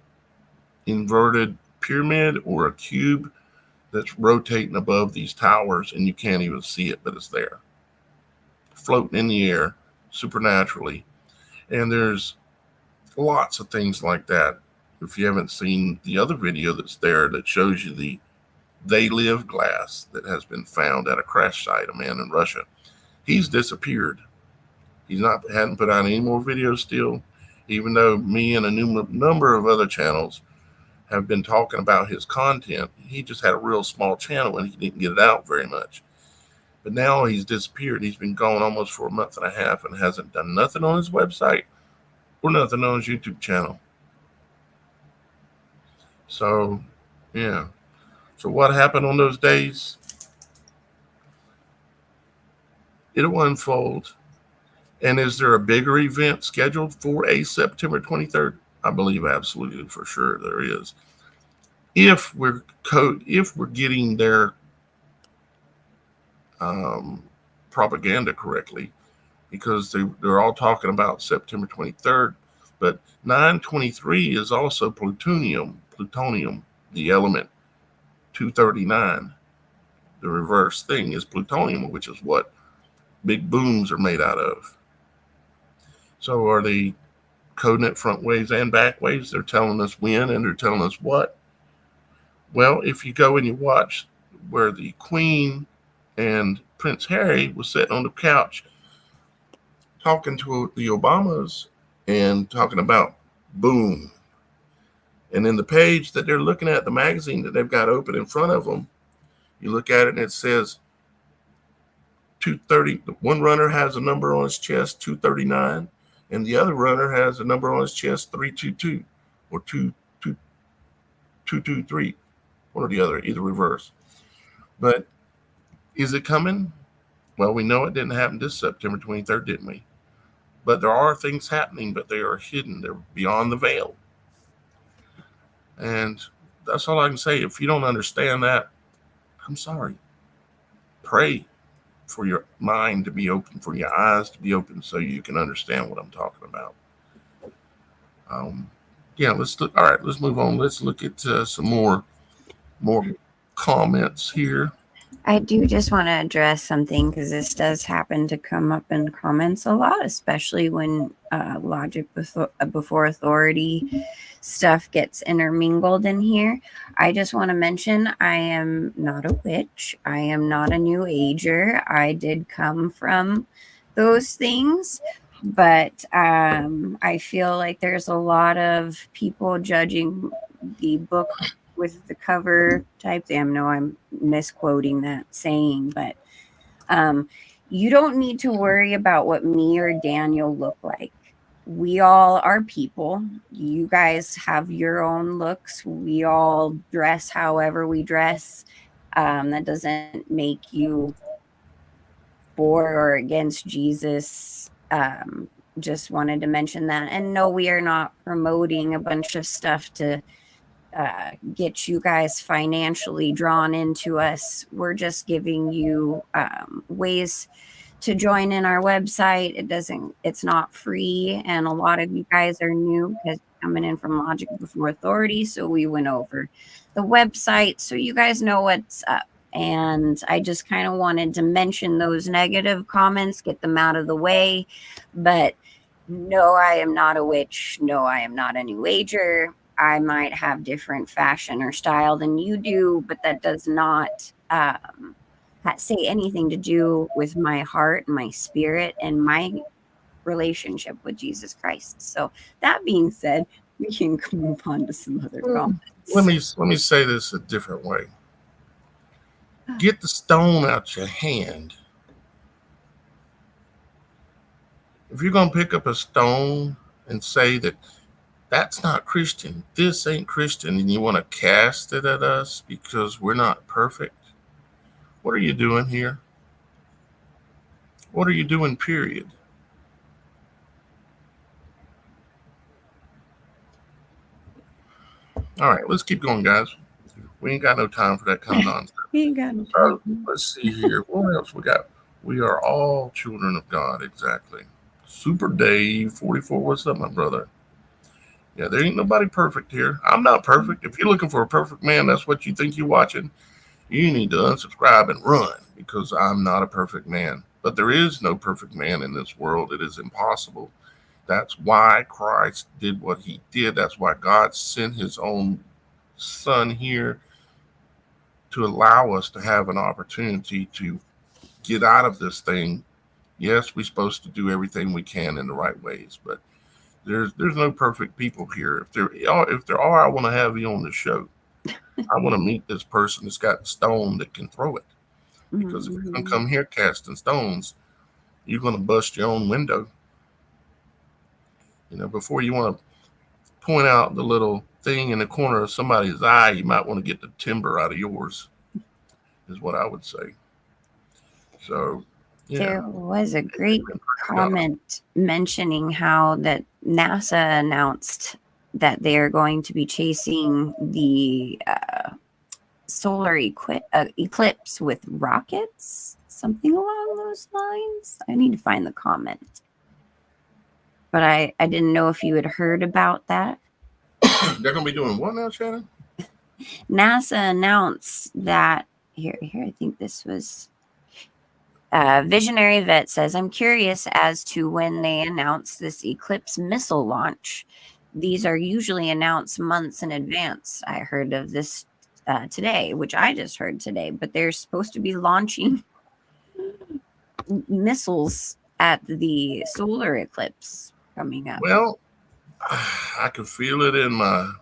inverted pyramid or a cube that's rotating above these towers, and you can't even see it, but it's there, floating in the air supernaturally. And there's lots of things like that. If you haven't seen the other video that's there that shows you the They Live glass that has been found at a crash site, a man in Russia, he's disappeared. He's not hadn't put out any more videos still, even though me and a number of other channels have been talking about his content. He just had a real small channel and he didn't get it out very much. But now he's disappeared. He's been gone almost for a month and a half and hasn't done nothing on his website or nothing on his YouTube channel. So, yeah. So what happened on those days? It'll unfold. And is there a bigger event scheduled for a September 23rd? I believe absolutely for sure there is. If we're getting their propaganda correctly, because they're all talking about September 23rd, but 923 is also plutonium, the element 239. The reverse thing is plutonium, which is what big booms are made out of. So are they coding it front ways and back ways? They're telling us when and they're telling us what. Well, if you go and you watch where the Queen and Prince Harry was sitting on the couch talking to the Obamas and talking about boom. And in the page that they're looking at, the magazine that they've got open in front of them, you look at it and it says 230. One runner has a number on his chest, 239, and the other runner has a number on his chest, 322 or 223, one or the other, either reverse. But is it coming? Well, we know it didn't happen this September 23rd, didn't we? But there are things happening, but they are hidden. They're beyond the veil. And that's all I can say. If you don't understand that, I'm sorry. Pray for your mind to be open, for your eyes to be open, so you can understand what I'm talking about. Um, yeah, let's look. All right, let's move on. Let's look at some more comments here. I do just want to address something because this does happen to come up in comments a lot, especially when logic before authority stuff gets intermingled in here. I just want to mention I am not a witch. I am not a new ager. I did come from those things, but I feel like there's a lot of people judging the book with the cover type thing. I know I'm misquoting that saying, but you don't need to worry about what me or Daniel look like. We all are people. You guys have your own looks. We all dress however we dress. That doesn't make you for or against Jesus. Just wanted to mention that. And no, we are not promoting a bunch of stuff to get you guys financially drawn into us. We're just giving you ways to join in our website. It's not free, and a lot of you guys are new because coming in from Logic Before Authority, so we went over the website so you guys know what's up. And I just kind of wanted to mention those negative comments, get them out of the way. But no, I am not a witch. No, I am not a new ager. I might have different fashion or style than you do, but that does not say anything to do with my heart, my spirit, and my relationship with Jesus Christ. So that being said, we can move on to some other comments. Let me say this a different way. Get the stone out your hand. If you're gonna pick up a stone and say that that's not Christian, this ain't Christian, and you want to cast it at us because we're not perfect, What are you doing here? What are you doing, period? All right, let's keep going, guys. We ain't got no time for that kind of nonsense. We ain't got no So time. let's see here. What else we got? We are all children of God, exactly. Super Dave 44. What's up, my brother? Yeah, there ain't nobody perfect here. I'm not perfect. If you're looking for a perfect man, that's what you think you're watching, you need to unsubscribe and run because I'm not a perfect man. But there is no perfect man in this world. It is impossible. That's why Christ did what he did. That's why God sent his own son here to allow us to have an opportunity to get out of this thing. Yes, we're supposed to do everything we can in the right ways, but there's no perfect people here. If there are, I want to have you on the show. I want to meet this person that's got stone that can throw it. Because if you're gonna Mm-hmm. come here casting stones, you're gonna bust your own window. Before you want to point out the little thing in the corner of somebody's eye, you might want to get the timber out of yours. Is what I would say. So, yeah, There was a I think great we're in perfect God. comment mentioning how that NASA announced that they are going to be chasing the eclipse with rockets, something along those lines. I need to find the comment, but I didn't know if you had heard about that. They're gonna be doing what now, Shannon? NASA announced that here. I think this was Visionary Vet says, I'm curious as to when they announce this Eclipse missile launch. These are usually announced months in advance. I heard of this today, which I just heard today, but they're supposed to be launching missiles at the solar eclipse coming up. Well, I can feel it in my.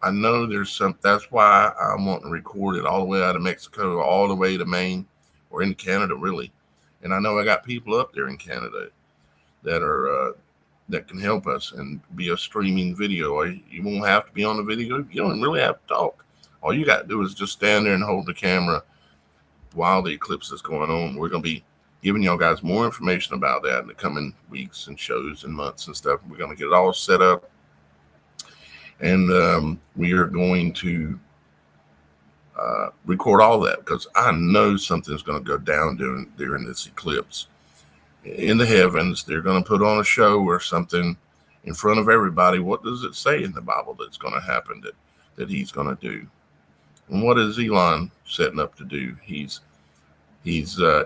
I know there's some. That's why I'm wanting to record it all the way out of Mexico, all the way to Maine, or in Canada, really. And I know I got people up there in Canada that are that can help us and be a streaming video. You won't have to be on the video. You don't really have to talk. All you got to do is just stand there and hold the camera while the eclipse is going on. We're going to be giving y'all guys more information about that in the coming weeks and shows and months and stuff. We're going to get it all set up, and we are going to record all that because I know something's going to go down during this eclipse in the heavens. They're going to put on a show or something in front of everybody. What does it say in the Bible that's going to happen that he's going to do? And what is Elon setting up to do? He's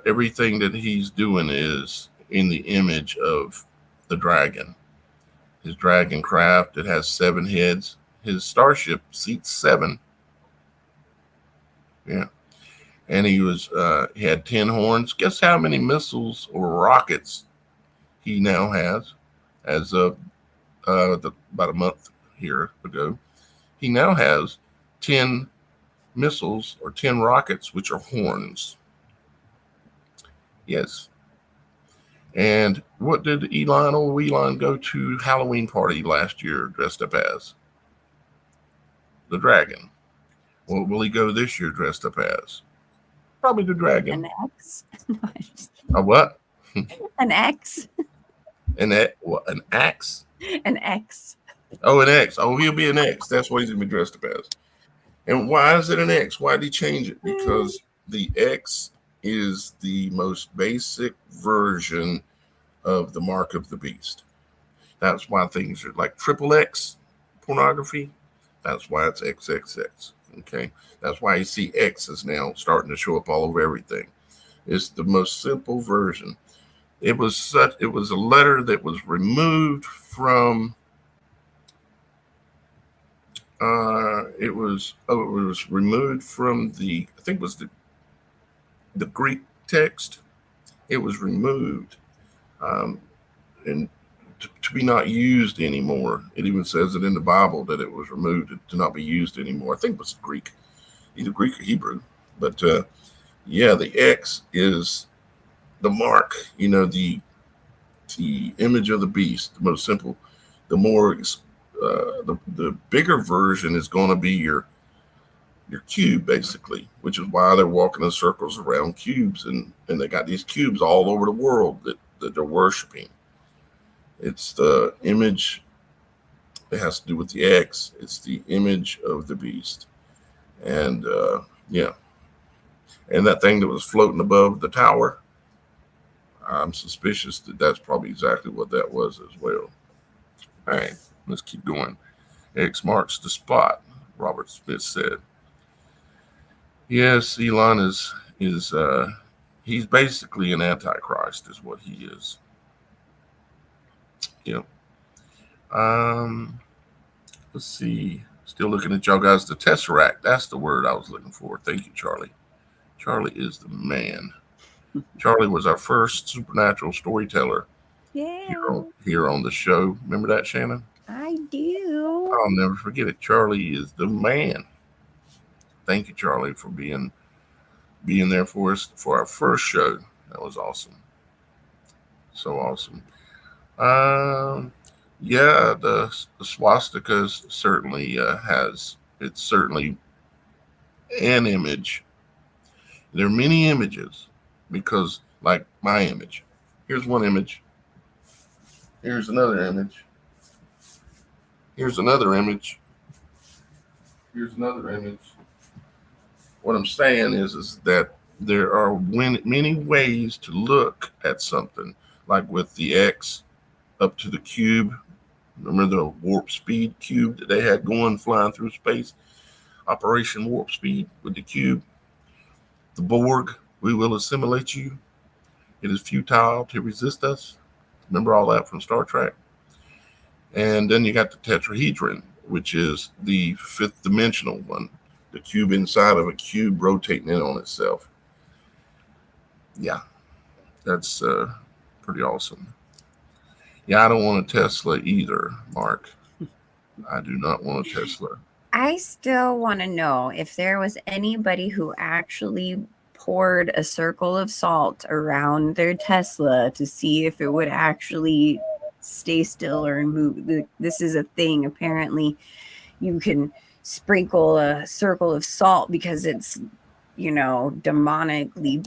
everything that he's doing is in the image of the dragon. His dragon craft, it has 7 heads. His starship seats 7. Yeah. And he had 10 horns. Guess how many missiles or rockets he now has as of about a month here ago? He now has 10 missiles or 10 rockets, which are horns. Yes. And what did Elon go to Halloween party last year dressed up as? The dragon. What will he go this year dressed up as? Probably the dragon. An X? A what? An X? An axe? An X. Oh, an X. Oh, he'll be an X. That's what he's gonna be dressed up as. And why is it an X? Why did he change it? Because the X is the most basic version of the mark of the beast. That's why things are like triple X pornography. That's why it's XXX. Okay. That's why you see X's now starting to show up all over everything. It's the most simple version. It was a letter that was removed from it was removed from the I think it was the Greek text. It was removed um, and to be not used anymore. It even says it in the Bible that it was removed to not be used anymore. I think it was Greek, either Greek or Hebrew. But yeah, the X is the mark. The image of the beast. The most simple. The more the bigger version is going to be your cube, basically, which is why they're walking in circles around cubes, and they got these cubes all over the world that they're worshiping. It's the image. It has to do with the X. It's the image of the beast, and yeah, and that thing that was floating above the tower. I'm suspicious that that's probably exactly what that was as well. All right, let's keep going. X marks the spot, Robert Smith said. Yes, Elon is he's basically an antichrist, is what he is. Yeah. Um. Let's see. Still looking at y'all guys. The Tesseract. That's the word I was looking for. Thank you, Charlie. Charlie is the man. Charlie was our first supernatural storyteller Yeah, here on the show. Remember that, Shannon? I do. I'll never forget it. Charlie is the man. Thank you, Charlie, for being there for us for our first show. That was awesome. So awesome. Um, yeah, the swastikas certainly has it's certainly an image. There are many images because, like my image, here's one image. Here's another image. Here's another image. Here's another image. What I'm saying is that there are many ways to look at something, like with the X up to the cube. Remember the warp speed cube that they had going flying through space? Operation Warp Speed with the cube. The Borg, we will assimilate you. It is futile to resist us. Remember all that from Star Trek? And then you got the tetrahedron, which is the fifth dimensional one, the cube inside of a cube rotating in on itself. Yeah, that's pretty awesome. Yeah, I don't want a Tesla either, Mark. I do not want a Tesla. I still want to know if there was anybody who actually poured a circle of salt around their Tesla to see if it would actually stay still or move. This is a thing. Apparently, you can sprinkle a circle of salt because it's, demonically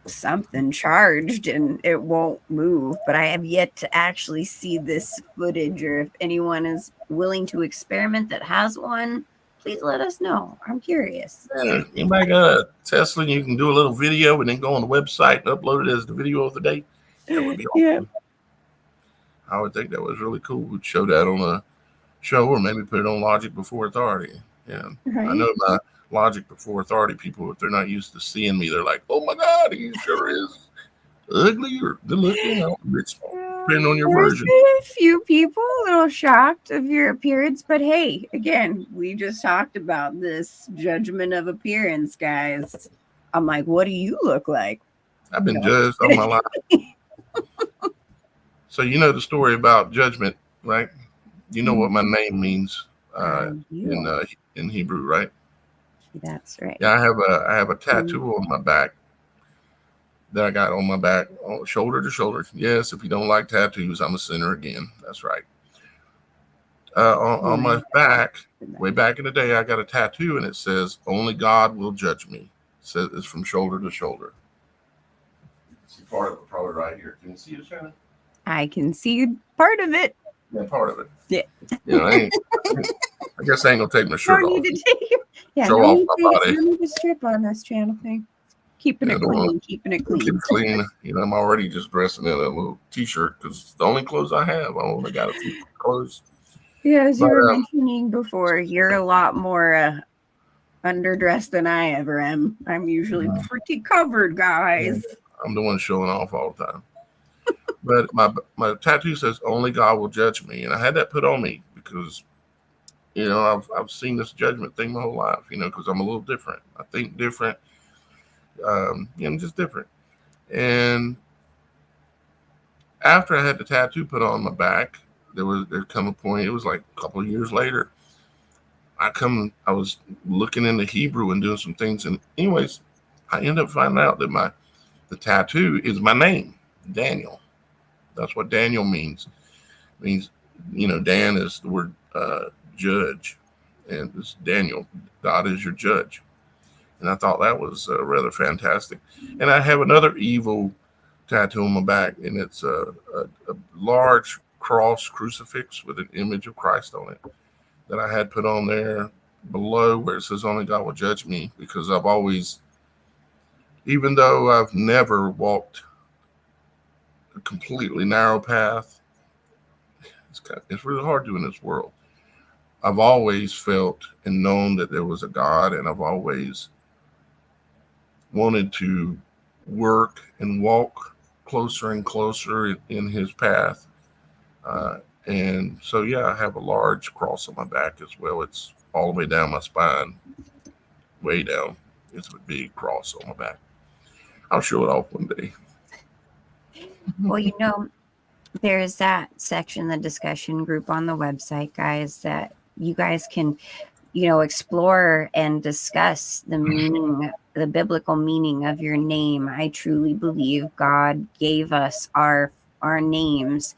something charged and it won't move. But I have yet to actually see this footage, or if anyone is willing to experiment that has one, please let us know. I'm curious. Yeah, anybody got a Tesla and you can do a little video and then go on the website and upload it as the video of the day? That would be awesome. Yeah. I would think that was really cool. We'd show that on a show or maybe put it on Logic Before Authority. Yeah. Right. I know my Logic Before Authority people, if they're not used to seeing me, they're like, oh my God, he sure is ugly or good looking. It's depending on your version. A few people a little shocked of your appearance, but hey, again, we just talked about this judgment of appearance, guys. I'm like, what do you look like? I've been judged all my life. So you know the story about judgment, right? You know what my name means in Hebrew, right? That's right. Yeah, I have a tattoo on my back that I got on my back, shoulder to shoulder. Yes, if you don't like tattoos, I'm a sinner again. That's right. On my back, way back in the day, I got a tattoo and it says, "Only God will judge me." It says it's from shoulder to shoulder. See part of it probably right here. Can you see it, Shannon? I can see part of it. Yeah, part of it. Yeah. You know, I guess I ain't gonna take my shirt off. Show off my body. No need to strip on this channel thing. Keeping it clean. Keep it clean. You know, I'm already just dressing in a little t-shirt because it's the only clothes I have. I only got a few clothes. Yeah, as you were mentioning before, you're a lot more underdressed than I ever am. I'm usually pretty covered, guys. I'm the one showing off all the time. But my tattoo says, "Only God will judge me," and I had that put on me because, you know, I've seen this judgment thing my whole life. You know, because I'm a little different. I think different. I'm just different. And after I had the tattoo put on my back, there come a point. It was like a couple of years later. I was looking into Hebrew and doing some things, and anyways, I ended up finding out that the tattoo is my name, Daniel. That's what Daniel means. It means, you know, Dan is the word judge, and it's Daniel. God is your judge. And I thought that was rather fantastic. And I have another evil tattoo on my back, and it's a large cross crucifix with an image of Christ on it that I had put on there below where it says only God will judge me, because I've always, even though I've never walked a completely narrow path, it's really hard to in this world. I've always felt and known that there was a God, and I've always wanted to work and walk closer and closer in His path. Uh, and so, yeah, I have a large cross on my back as well. It's all the way down my spine, way down. It's a big cross on my back. I'll show it off one day. Well, there's that section, the discussion group on the website, guys, that you guys can, explore and discuss the meaning, the biblical meaning of your name. I truly believe God gave us our names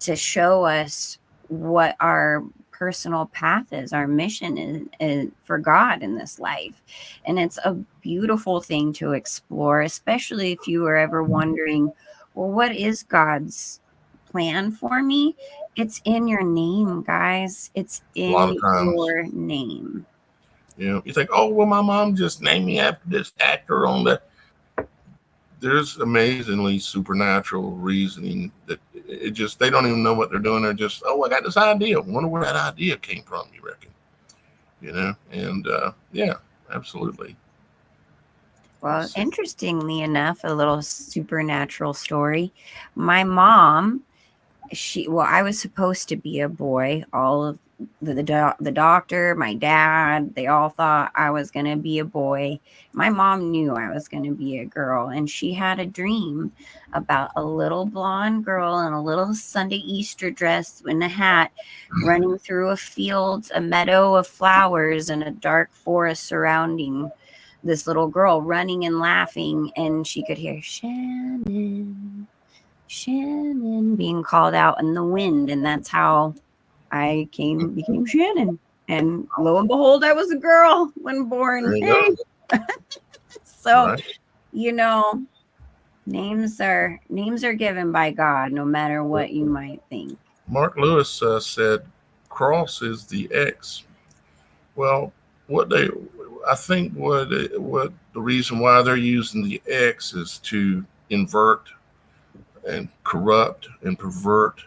to show us what our personal path is, our mission is for God in this life. And it's a beautiful thing to explore, especially if you were ever wondering, well, what is God's plan for me? It's in your name, guys. It's A lot in of times, your name. you think, oh, well, my mom just named me after this actor on the. There's amazingly supernatural reasoning that it just, they don't even know what they're doing. They're just, oh, I got this idea. Wonder where that idea came from, you reckon? And yeah, absolutely. Well, interestingly enough, a little supernatural story. My mom, I was supposed to be a boy. All of the doctor, my dad, they all thought I was going to be a boy. My mom knew I was going to be a girl, and she had a dream about a little blonde girl in a little Sunday Easter dress and a hat running through a field, a meadow of flowers, and a dark forest surrounding this little girl running and laughing, and she could hear Shannon, Shannon being called out in the wind, and that's how I became Shannon. And lo and behold, I was a girl when born. There you go. So, Right. names are given by God, no matter what you might think. Mark Lewis said, "Cross is the X." Well, what they, I think, what the reason why they're using the X is to invert and corrupt and pervert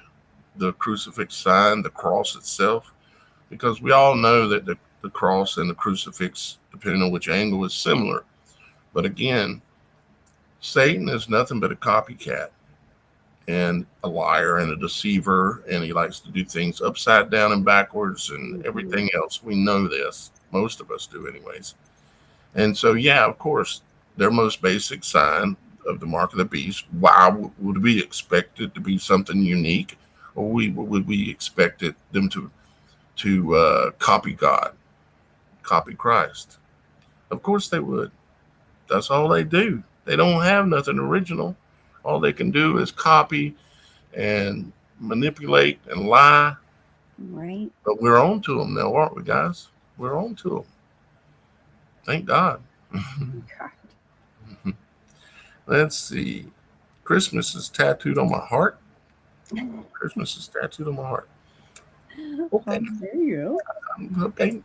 the crucifix sign, the cross itself, because we all know that the cross and the crucifix, depending on which angle, is similar. But again, Satan is nothing but a copycat and a liar and a deceiver, and he likes to do things upside down and backwards and everything else. We know this. Most of us do, anyways. And so, yeah, of course, their most basic sign of the mark of the beast. Why would we expect it to be something unique, or would we expect them to copy God, copy Christ? Of course they would. That's all they do. They don't have nothing original. All they can do is copy and manipulate and lie. Right. But we're on to them now, aren't we, guys? We're on to them. Thank God. Let's see. Christmas is tattooed on my heart. Christmas is tattooed on my heart. Okay. There you go. Okay.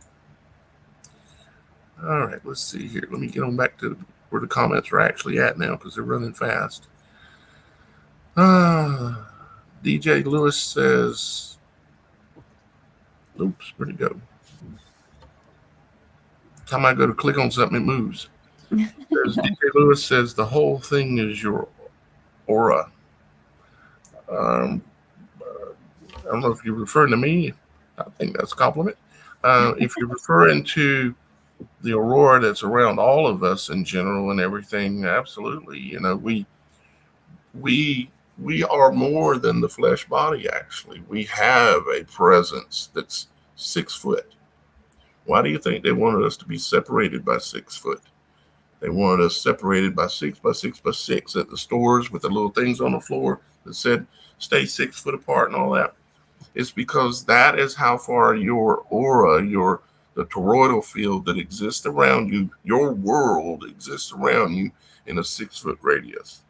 All right. Let's see here. Let me get on back to where the comments are actually at now, because they're running fast. DJ Lewis says, oops, where'd it go? Time I go to click on something, it moves. DJ Lewis says the whole thing is your aura. I don't know if you're referring to me. I think that's a compliment. If you're referring to the aurora that's around all of us in general and everything, absolutely. We are more than the flesh body. Actually, we have a presence that's 6 foot. Why do you think they wanted us to be separated by 6 foot? They wanted us separated by 6 by 6 by 6 at the stores with the little things on the floor that said stay 6 foot apart and all that. It's because that is how far your aura, your the toroidal field that exists around you, your world exists around you in a 6-foot radius.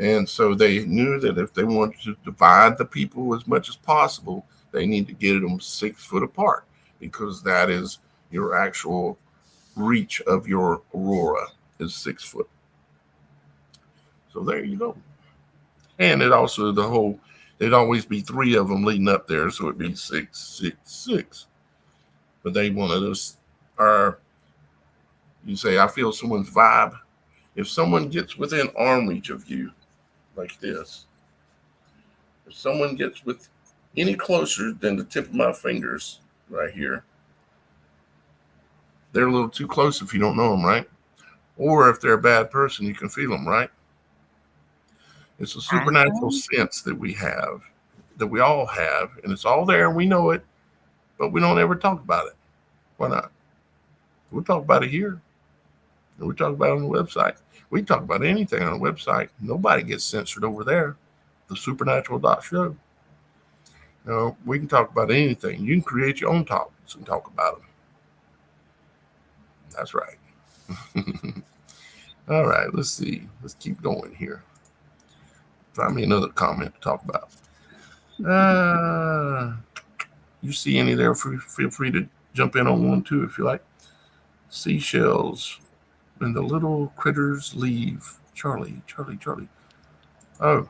And so they knew that if they wanted to divide the people as much as possible, they need to get them 6 foot apart, because that is your actual reach of your aurora is 6 foot. So there you go. And it also there'd always be 3 of them leading up there, so it'd be 6, 6, 6. But they wanted us, our, you say, I feel someone's vibe. If someone gets within arm reach of you, like this, if someone gets with any closer than the tip of my fingers right here, they're a little too close if you don't know them, right? Or if they're a bad person, you can feel them, right? It's a supernatural sense that we have, that we all have, and it's all there and we know it, but we don't ever talk about it. Why not? We'll talk about it here. We talk about it on the website. We talk about anything on the website. Nobody gets censored over there. The supernatural.show. We can talk about anything. You can create your own topics and talk about them. That's right. All right, let's see. Let's keep going here. Find me another comment to talk about. You see any there? Feel free to jump in on one too if you like. Seashells and the little critters leave. Charlie. Oh,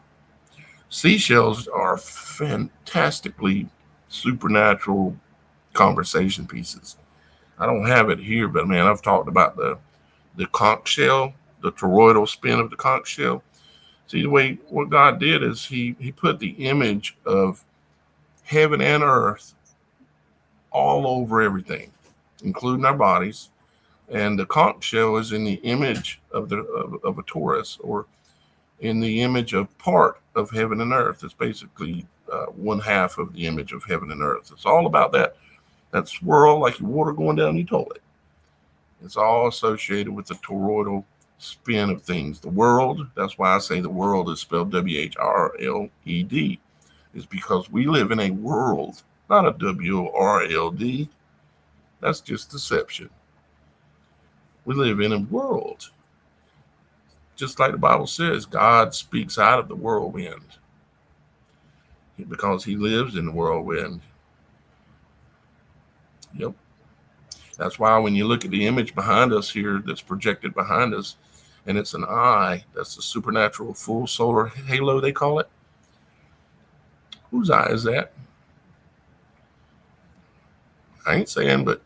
seashells are fantastically supernatural conversation pieces. I don't have it here, but man, I've talked about the conch shell, the toroidal spin of the conch shell. See, the way what God did is he put the image of heaven and earth all over everything, including our bodies. And the conch shell is in the image of of a torus, or in the image of part of heaven and earth. It's basically one half of the image of heaven and earth. It's all about that swirl like your water going down your toilet. It's all associated with the toroidal spin of things. The world, that's why I say the world is spelled WHRLED, is because we live in a world, not a WRLD. That's just deception. We live in a world. Just like the Bible says, God speaks out of the whirlwind because he lives in the whirlwind. Yep. That's why when you look at the image behind us here that's projected behind us, and it's an eye, that's the supernatural full solar halo, they call it. Whose eye is that? I ain't saying, but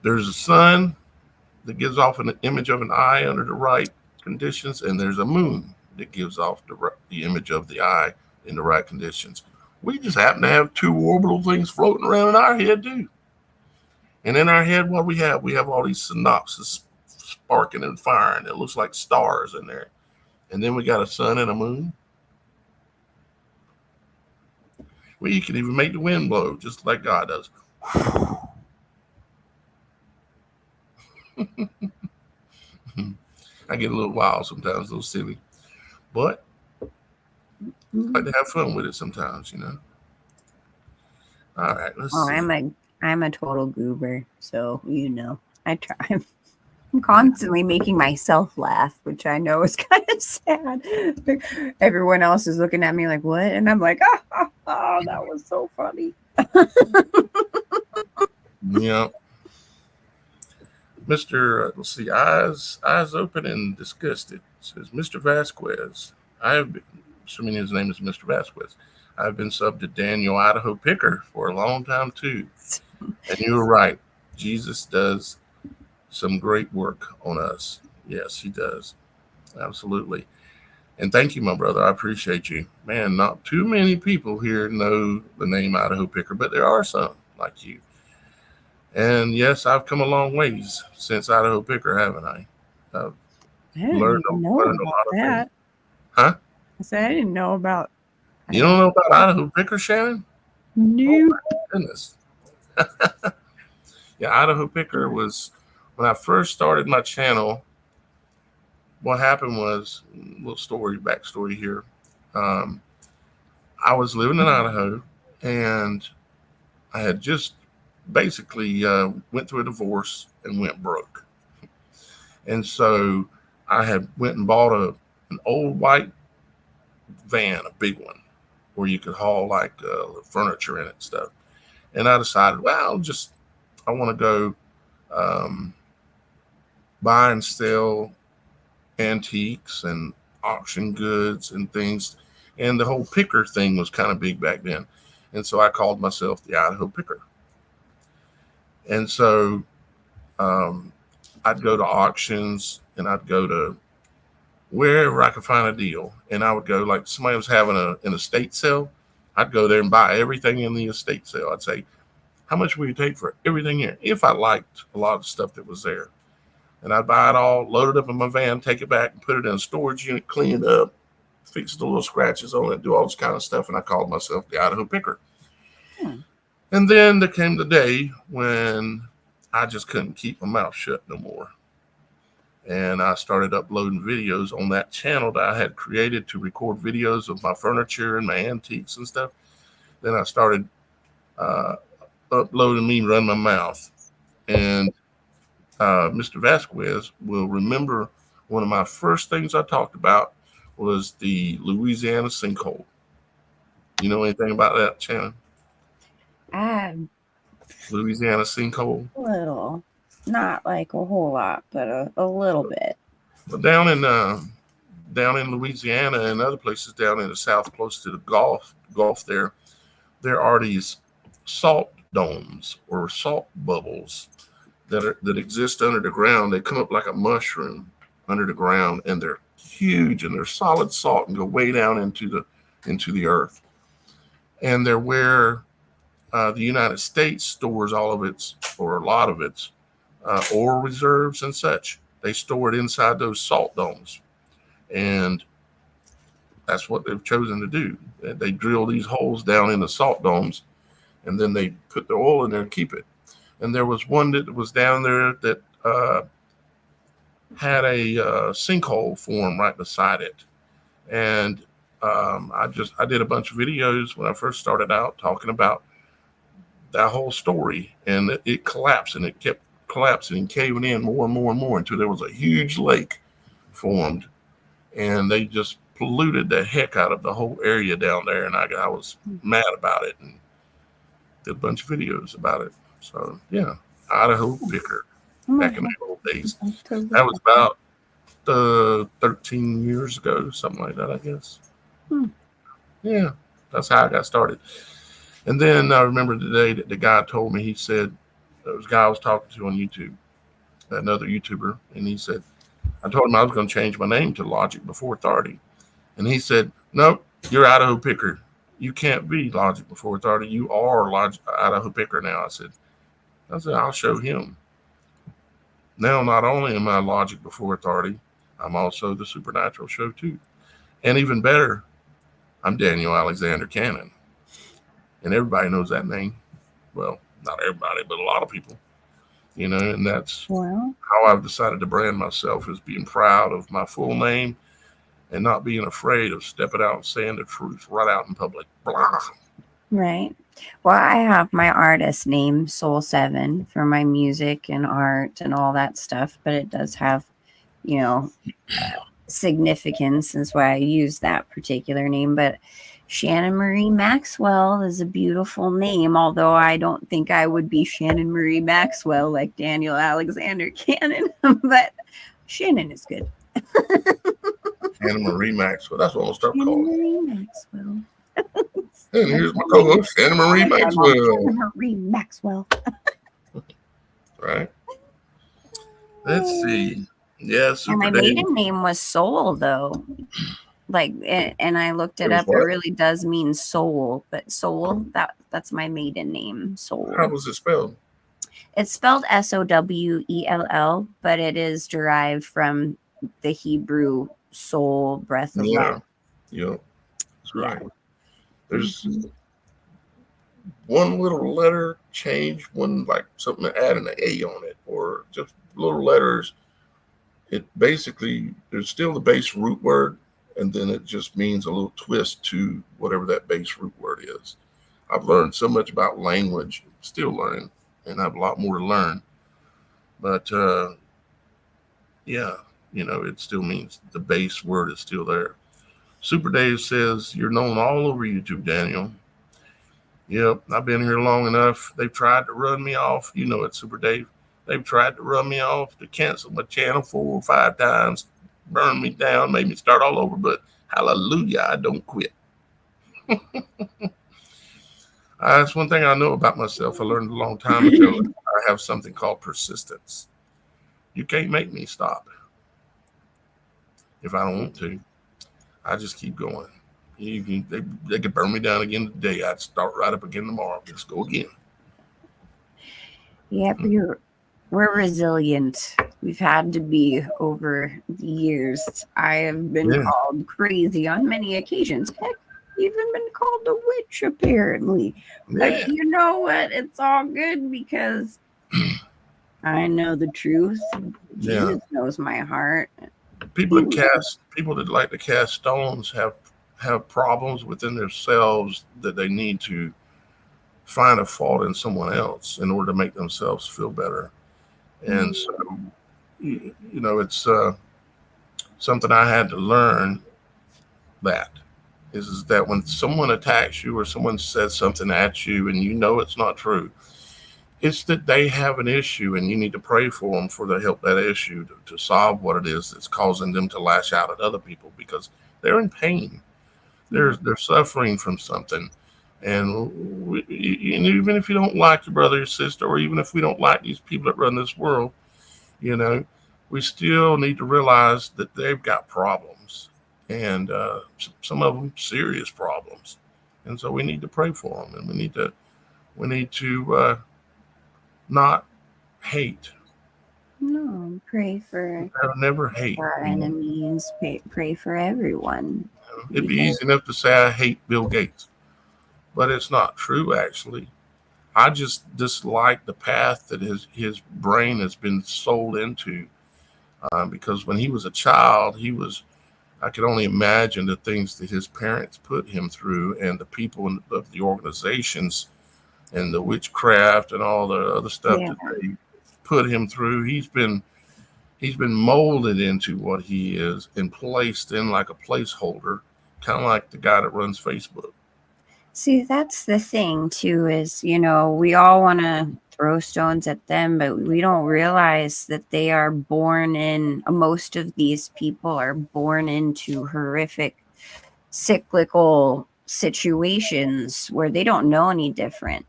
there's a sun that gives off an image of an eye under the right conditions, and there's a moon that gives off the image of the eye in the right conditions. We just happen to have 2 orbital things floating around in our head, too. And in our head, what we have all these synapses sparking and firing. It looks like stars in there. And then we got a sun and a moon. Well, you can even make the wind blow just like God does. I get a little wild sometimes, a little silly. But I like to have fun with it sometimes, All right, let's see. I'm a total goober, so I try. I'm constantly making myself laugh, which I know is kind of sad. Everyone else is looking at me like, "What?" And I'm like, "Oh, that was so funny." Yeah. Mr. Let's see, eyes open and disgusted. Says Mr. Vasquez. I have been, assuming his name is Mr. Vasquez. I've been subbed to Daniel Idaho Picker for a long time too. And you were right. Jesus does some great work on us. Yes, he does. Absolutely. And thank you, my brother. I appreciate you. Man, not too many people here know the name Idaho Picker, but there are some like you. And yes, I've come a long ways since Idaho Picker, haven't I? I've I didn't learned even know a about lot of that. things. Huh? I said I didn't know about. You don't know about Idaho Picker, Shannon? No. Oh my goodness. Yeah, Idaho Picker was when I first started my channel. What happened was a little backstory here. I was living in Idaho, and I had just basically went through a divorce and went broke. And so I had went and bought an old white van, a big one, where you could haul like furniture in it and stuff. And I decided, well, just I want to go um, buy and sell antiques and auction goods and things. And the whole picker thing was kind of big back then. And so I called myself the Idaho Picker. And so um, I'd go to auctions and I'd go to wherever I could find a deal. And I would go, like somebody was having an estate sale. I'd go there and buy everything in the estate sale. I'd say, how much will you take for everything here? If I liked a lot of stuff that was there. And I'd buy it all, load it up in my van, take it back and put it in a storage unit, clean it up, fix the little scratches on it, do all this kind of stuff. And I called myself the Idaho Picker. Hmm. And then there came the day when I just couldn't keep my mouth shut no more. And I started uploading videos on that channel that I had created to record videos of my furniture and my antiques and stuff. Then I started uh, uploading me running my mouth. And Mr. Vasquez will remember one of my first things I talked about was the Louisiana sinkhole. You know anything about that, Shannon? Um, Louisiana sinkhole? a little, not like a whole lot, but a little bit. Well, down in Louisiana and other places down in the south, close to the Gulf there are these salt domes or salt bubbles that exist under the ground. They come up like a mushroom under the ground, and they're huge and they're solid salt and go way down into the earth. And they're where the United States stores all of its or a lot of its oil reserves and such. They store it inside those salt domes, and that's what they've chosen to do. They drill these holes down in the salt domes, and then they put the oil in there and keep it. And there was one that was down there that had a sinkhole form right beside it, and I did a bunch of videos when I first started out talking about that whole story, and it collapsed, and it kept collapsing and caving in more and more and more until there was a huge lake formed, and they just polluted the heck out of the whole area down there, and I was mad about it and did a bunch of videos about it. So yeah, Idaho Picker back in the old days. That was about 13 years ago, something like that, I guess. Hmm. Yeah, that's how I got started. And then I remember the day that the guy told me, he said, there was a guy I was talking to on YouTube, another YouTuber, and he said, I told him I was going to change my name to Logic Before Authority. And he said, nope, you're Idaho Picker. You can't be Logic Before Authority. You are Idaho Picker now. I said, I'll show him. Now, not only am I Logic Before Authority, I'm also the Supernatural Show too. And even better, I'm Daniel Alexander Cannon. And everybody knows that name. Well, not everybody, but a lot of people. And that's how I've decided to brand myself, is being proud of my full name and not being afraid of stepping out and saying the truth right out in public. Blah. Right. Well, I have my artist name, Soul7, for my music and art and all that stuff, but it does have, significance. That's why I use that particular name. But Shannon Marie Maxwell is a beautiful name, although I don't think I would be Shannon Marie Maxwell like Daniel Alexander Cannon, but Shannon is good. Shannon Marie Maxwell. That's what I'll start Shannon calling. Marie Maxwell. And here's my co-host, Shannon Marie Maxwell. Shannon Marie Maxwell. Right. Let's see. Yeah, And my maiden name was Soul, though. And I looked it up. It really does mean soul, but Soul, that's my maiden name, Soul. How was it spelled? It's spelled Sowell, but it is derived from the Hebrew soul, breath of life. Yeah, that's right. There's one little letter change, one like something to add an A on it, or just little letters. It basically, there's still the base root word, and then it just means a little twist to whatever that base root word is. I've learned so much about language, still learning. and I have a lot more to learn. But yeah, it still means the base word is still there. Super Dave says, "You're known all over YouTube, Daniel." Yep, I've been here long enough. They've tried to run me off. You know it, Super Dave. They've tried to run me off, to cancel my channel 4 or 5 times, burn me down, made me start all over. But hallelujah, I don't quit. That's one thing I know about myself. I learned a long time ago. I have something called persistence. You can't make me stop if I don't want to. I just keep going. They could burn me down again today. I'd start right up again tomorrow. Just go again. Yep, we're resilient. We've had to be over the years. I have been Yeah, called crazy on many occasions. Heck, even been called a witch, apparently. But yeah, you know what? It's all good because I know the truth. yeah. Jesus knows my heart. People that like to cast stones have problems within themselves that they need to find a fault in someone else in order to make themselves feel better. And so, it's something I had to learn. That is that when someone attacks you or someone says something at you and you know it's not true, it's that they have an issue and you need to pray for them for the help that issue to solve what it is that's causing them to lash out at other people because they're in pain. They're suffering from something, and even if you don't like your brother or sister, or even if we don't like these people that run this world, you know, we still need to realize that they've got problems, and some of them serious problems, and so we need to pray for them, and we need to not hate. No, pray for Never hate. our enemies. Pray for everyone. It'd be Because easy enough to say I hate Bill Gates, but it's not true actually. I just dislike the path that his brain has been sold into. Because when he was a child, I could only imagine the things that his parents put him through, and the people of the organizations, and the witchcraft, and all the other stuff yeah. that they put him through. He's been molded into what he is and placed in like a placeholder, kind of like the guy that runs Facebook. See, that's the thing too, is, we all want to throw stones at them, but we don't realize that they are born in, most of these people are born into horrific cyclical situations where they don't know any different,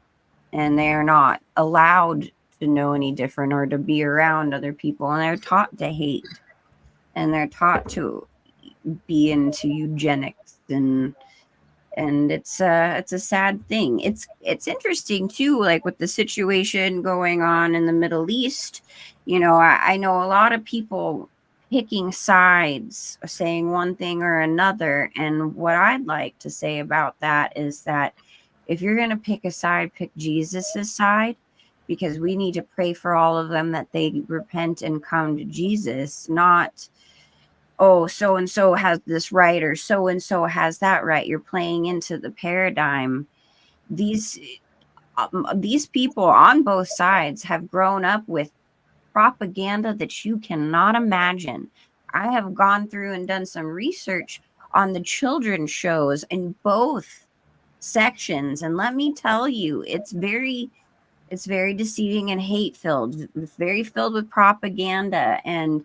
and they're not allowed to know any different or to be around other people, and they're taught to hate, and they're taught to be into eugenics, and it's a sad thing. It's interesting too, like with the situation going on in the Middle East. I know a lot of people picking sides, saying one thing or another, and what I'd like to say about that is that if you're going to pick a side, pick Jesus's side, because we need to pray for all of them that they repent and come to Jesus, not, oh, so and so has this right or so and so has that right. You're playing into the paradigm. These people on both sides have grown up with propaganda that you cannot imagine. I have gone through and done some research on the children's shows in both sections, and let me tell you, it's very deceiving and hate filled. It's very filled with propaganda, and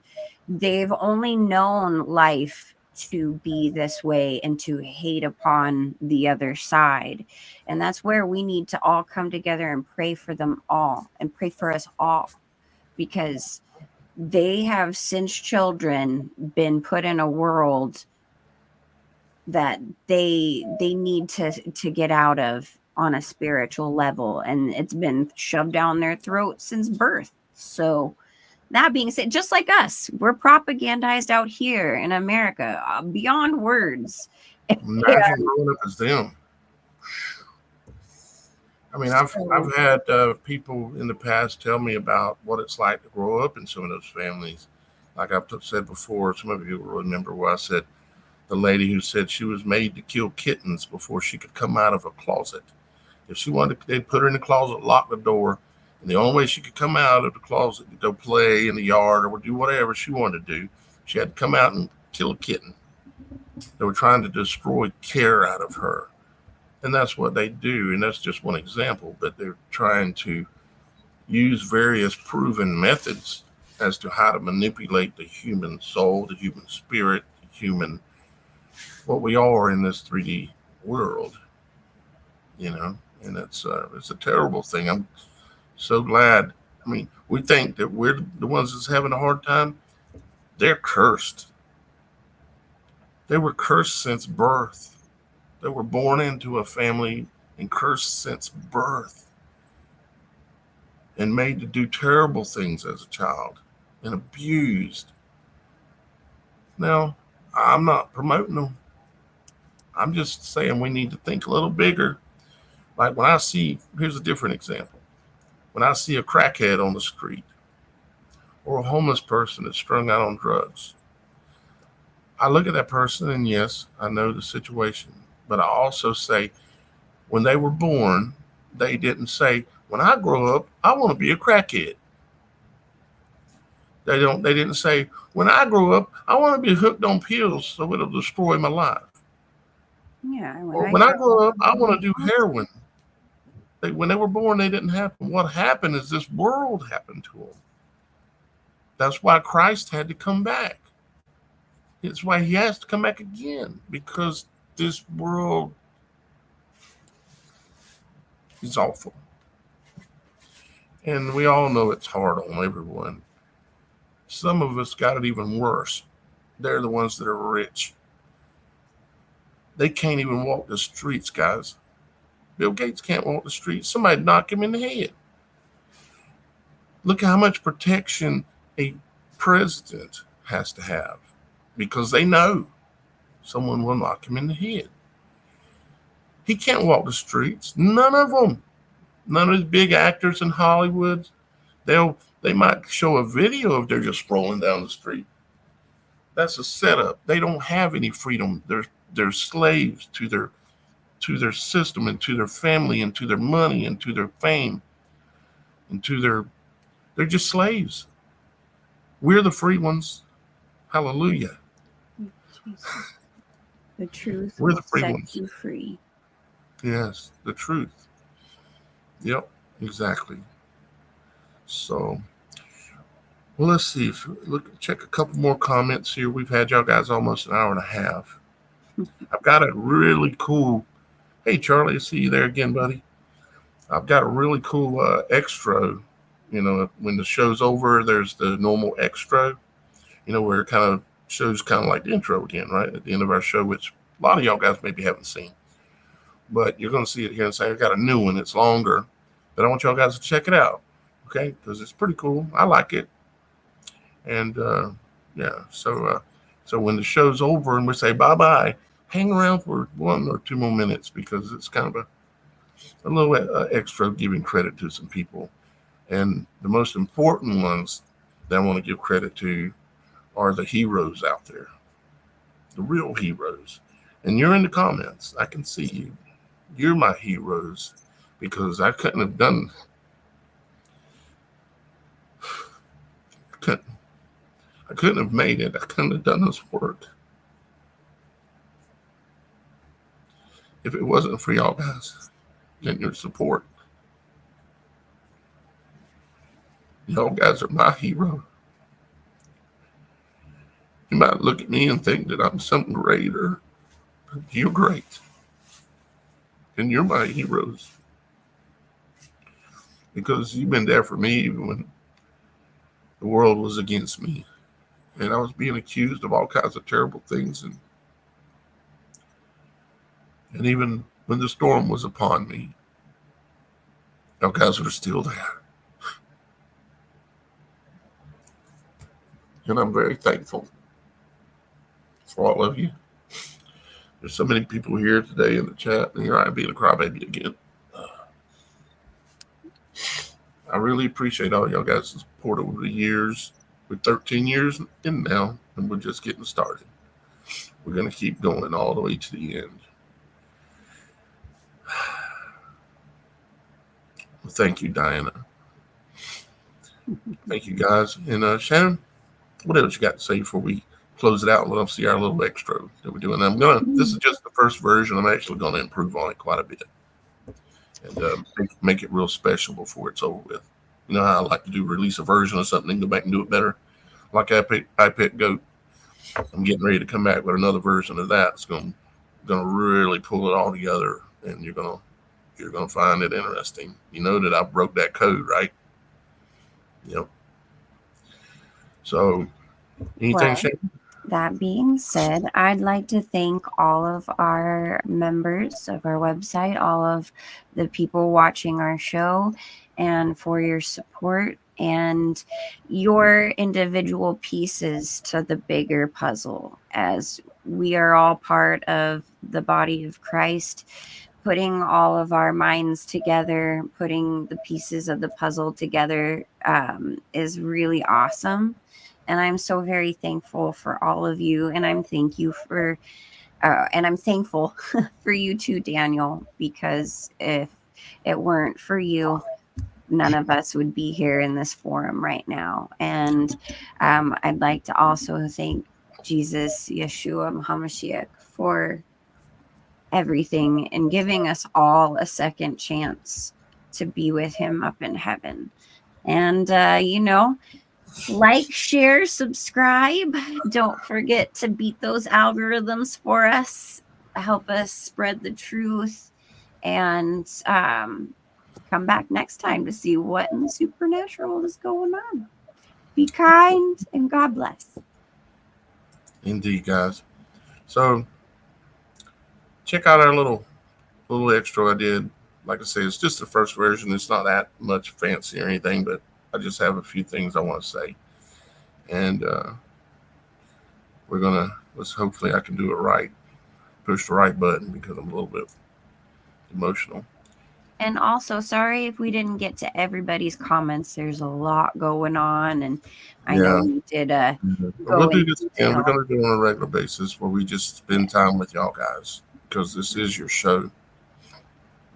they've only known life to be this way and to hate upon the other side. And that's where we need to all come together and pray for them all and pray for us all, because they have, since children, been put in a world that they need to get out of on a spiritual level, and it's been shoved down their throat since birth. So that being said, just like us, we're propagandized out here in America, beyond words. Yeah. Imagine growing up as them. I mean, I've So, had people in the past tell me about what it's like to grow up in some of those families. Like I've said before, some of you will remember where I said the lady who said she was made to kill kittens before she could come out of a closet. If she wanted, they'd put her in the closet, lock the door, And the only way she could come out of the closet to go play in the yard or do whatever she wanted to do, she had to come out and kill a kitten. They were trying to destroy care out of her. And that's what they do. And that's just one example, but they're trying to use various proven methods as to how to manipulate the human soul, the human spirit, the human, what we are in this 3D world, you know, and it's a terrible thing. I'm so glad. I mean, we think that we're the ones that's having a hard time. They're cursed. They were cursed since birth. They were born into a family and cursed since birth and made to do terrible things as a child and abused. Now, I'm not promoting them. I'm just saying we need to think a little bigger. Like when I see, here's a different example. When I see a crackhead on the street or a homeless person that's strung out on drugs, I look at that person and yes, I know the situation. But I also say, when they were born, they didn't say, when I grow up, I want to be a crackhead. They didn't say, when I grow up, I want to be hooked on pills so it'll destroy my life. Yeah, Or when I grow up, I want to do heroin. When they were born, they didn't happen. What happened is this world happened to them. That's why Christ had to come back. It's why he has to come back again, because this world is awful. And we all know it's hard on everyone. Some of us got it even worse. They're the ones that are rich. They can't even walk the streets, guys. Bill Gates can't walk the streets. Somebody knock him in the head. Look at how much protection a president has to have because they know someone will knock him in the head. He can't walk the streets. None of them. None of the big actors in Hollywood. They might show a video of they're just strolling down the street. That's a setup. They don't have any freedom. They're slaves to their system and to their family and to their money and to their fame and to they're just slaves. We're the free ones. Hallelujah. The truth We're will the free set ones. you free. Yes, the truth. Yep, exactly. So, well, let's see. Check a couple more comments here. We've had y'all guys almost an hour and a half. I've got a really cool. Hey, Charlie, I see you there again, buddy. I've got a really cool extra. You know, when the show's over, there's the normal extra. You know, where it kind of shows kind of like the intro again, right at the end of our show, which a lot of y'all guys maybe haven't seen, but you're going to see it here and say, I got a new one. It's longer, but I want y'all guys to check it out, okay? Because it's pretty cool. I like it, and yeah. So when the show's over and we say bye bye, hang around for 1 or 2 more minutes because it's kind of a little extra giving credit to some people, and the most important ones that I want to give credit to are the heroes out there, the real heroes. And you're in the comments. I can see you. You're my heroes because I couldn't have done. I couldn't have made it. I couldn't have done this work if it wasn't for y'all guys and your support. Y'all guys are my hero. You might look at me and think that I'm something greater. You're great. And you're my heroes. Because you've been there for me even when the world was against me. And I was being accused of all kinds of terrible things. And even when the storm was upon me, y'all guys are still there. And I'm very thankful for all of you. There's so many people here today in the chat, and here I am being a crybaby again. I really appreciate all y'all guys' support over the years. We're 13 years in now, and we're just getting started. We're going to keep going all the way to the end. Well, thank you, Diana. Thank you guys. And Shannon, what else you got to say before we close it out and let them see our little extra that we're doing? This is just the first version. I'm actually gonna improve on it quite a bit and make it real special before it's over with. You know how I like to do release a version of something and go back and do it better. Like I pick goat. I'm getting ready to come back with another version of that. It's gonna really pull it all together, and you're gonna find it interesting. You know that I broke that code, right? Yep. So anything, Well, Shane? that being said, I'd like to thank all of our members of our website, all of the people watching our show, and for your support and your individual pieces to the bigger puzzle, as we are all part of the body of Christ. Putting all of our minds together, putting the pieces of the puzzle together is really awesome. And I'm so very thankful for all of you. And I'm thankful for you too, Daniel, because if it weren't for you, none of us would be here in this forum right now. And I'd like to also thank Jesus, Yeshua HaMashiach, for everything and giving us all a second chance to be with him up in heaven. And, like, share, subscribe. Don't forget to beat those algorithms for us. Help us spread the truth. And come back next time to see what in the supernatural is going on. Be kind and God bless. Indeed, guys. So check out our little extra I did. Like I say, it's just the first version. It's not that much fancy or anything, but I just have a few things I want to say. And let's hopefully I can do it right. Push the right button because I'm a little bit emotional. And also, sorry if we didn't get to everybody's comments. There's a lot going on, and I know Yeah. we did We'll go do in this again. We're detail. going to do it on a regular basis where we just spend time with y'all guys because this is your show.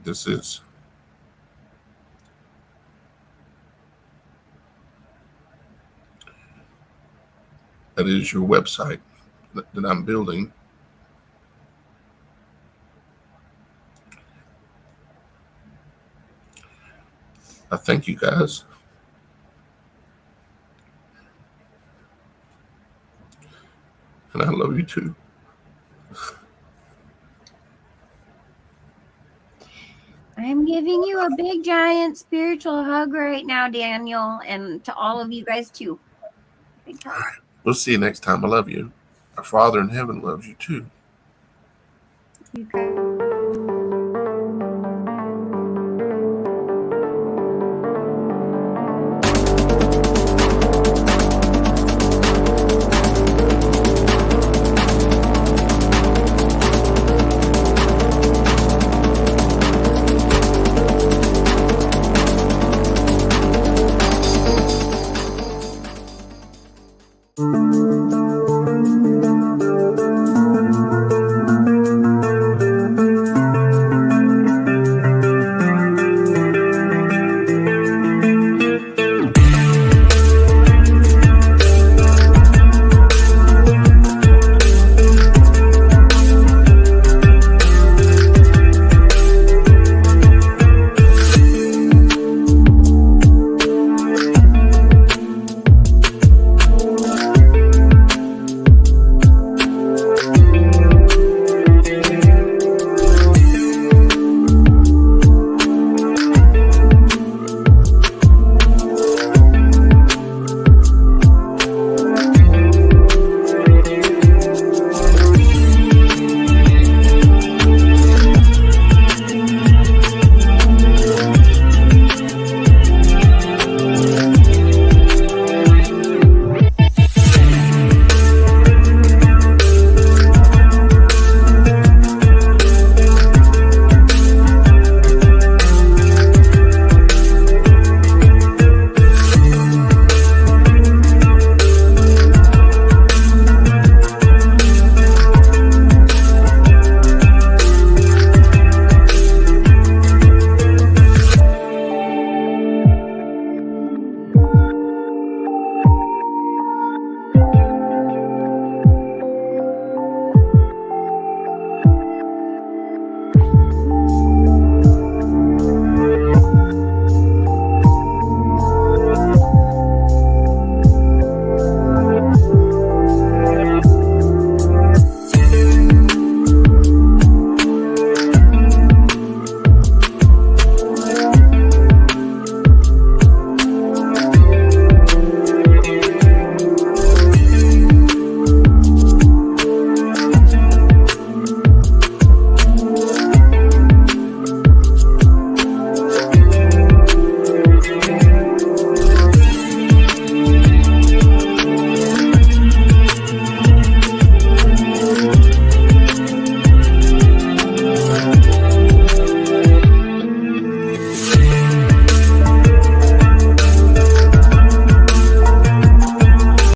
This is. That is your website that I'm building. I thank you guys. And I love you too. I'm giving you a big, giant spiritual hug right now, Daniel, and to all of you guys too. Big hug. We'll see you next time. I love you. Our Father in heaven loves you too. You guys.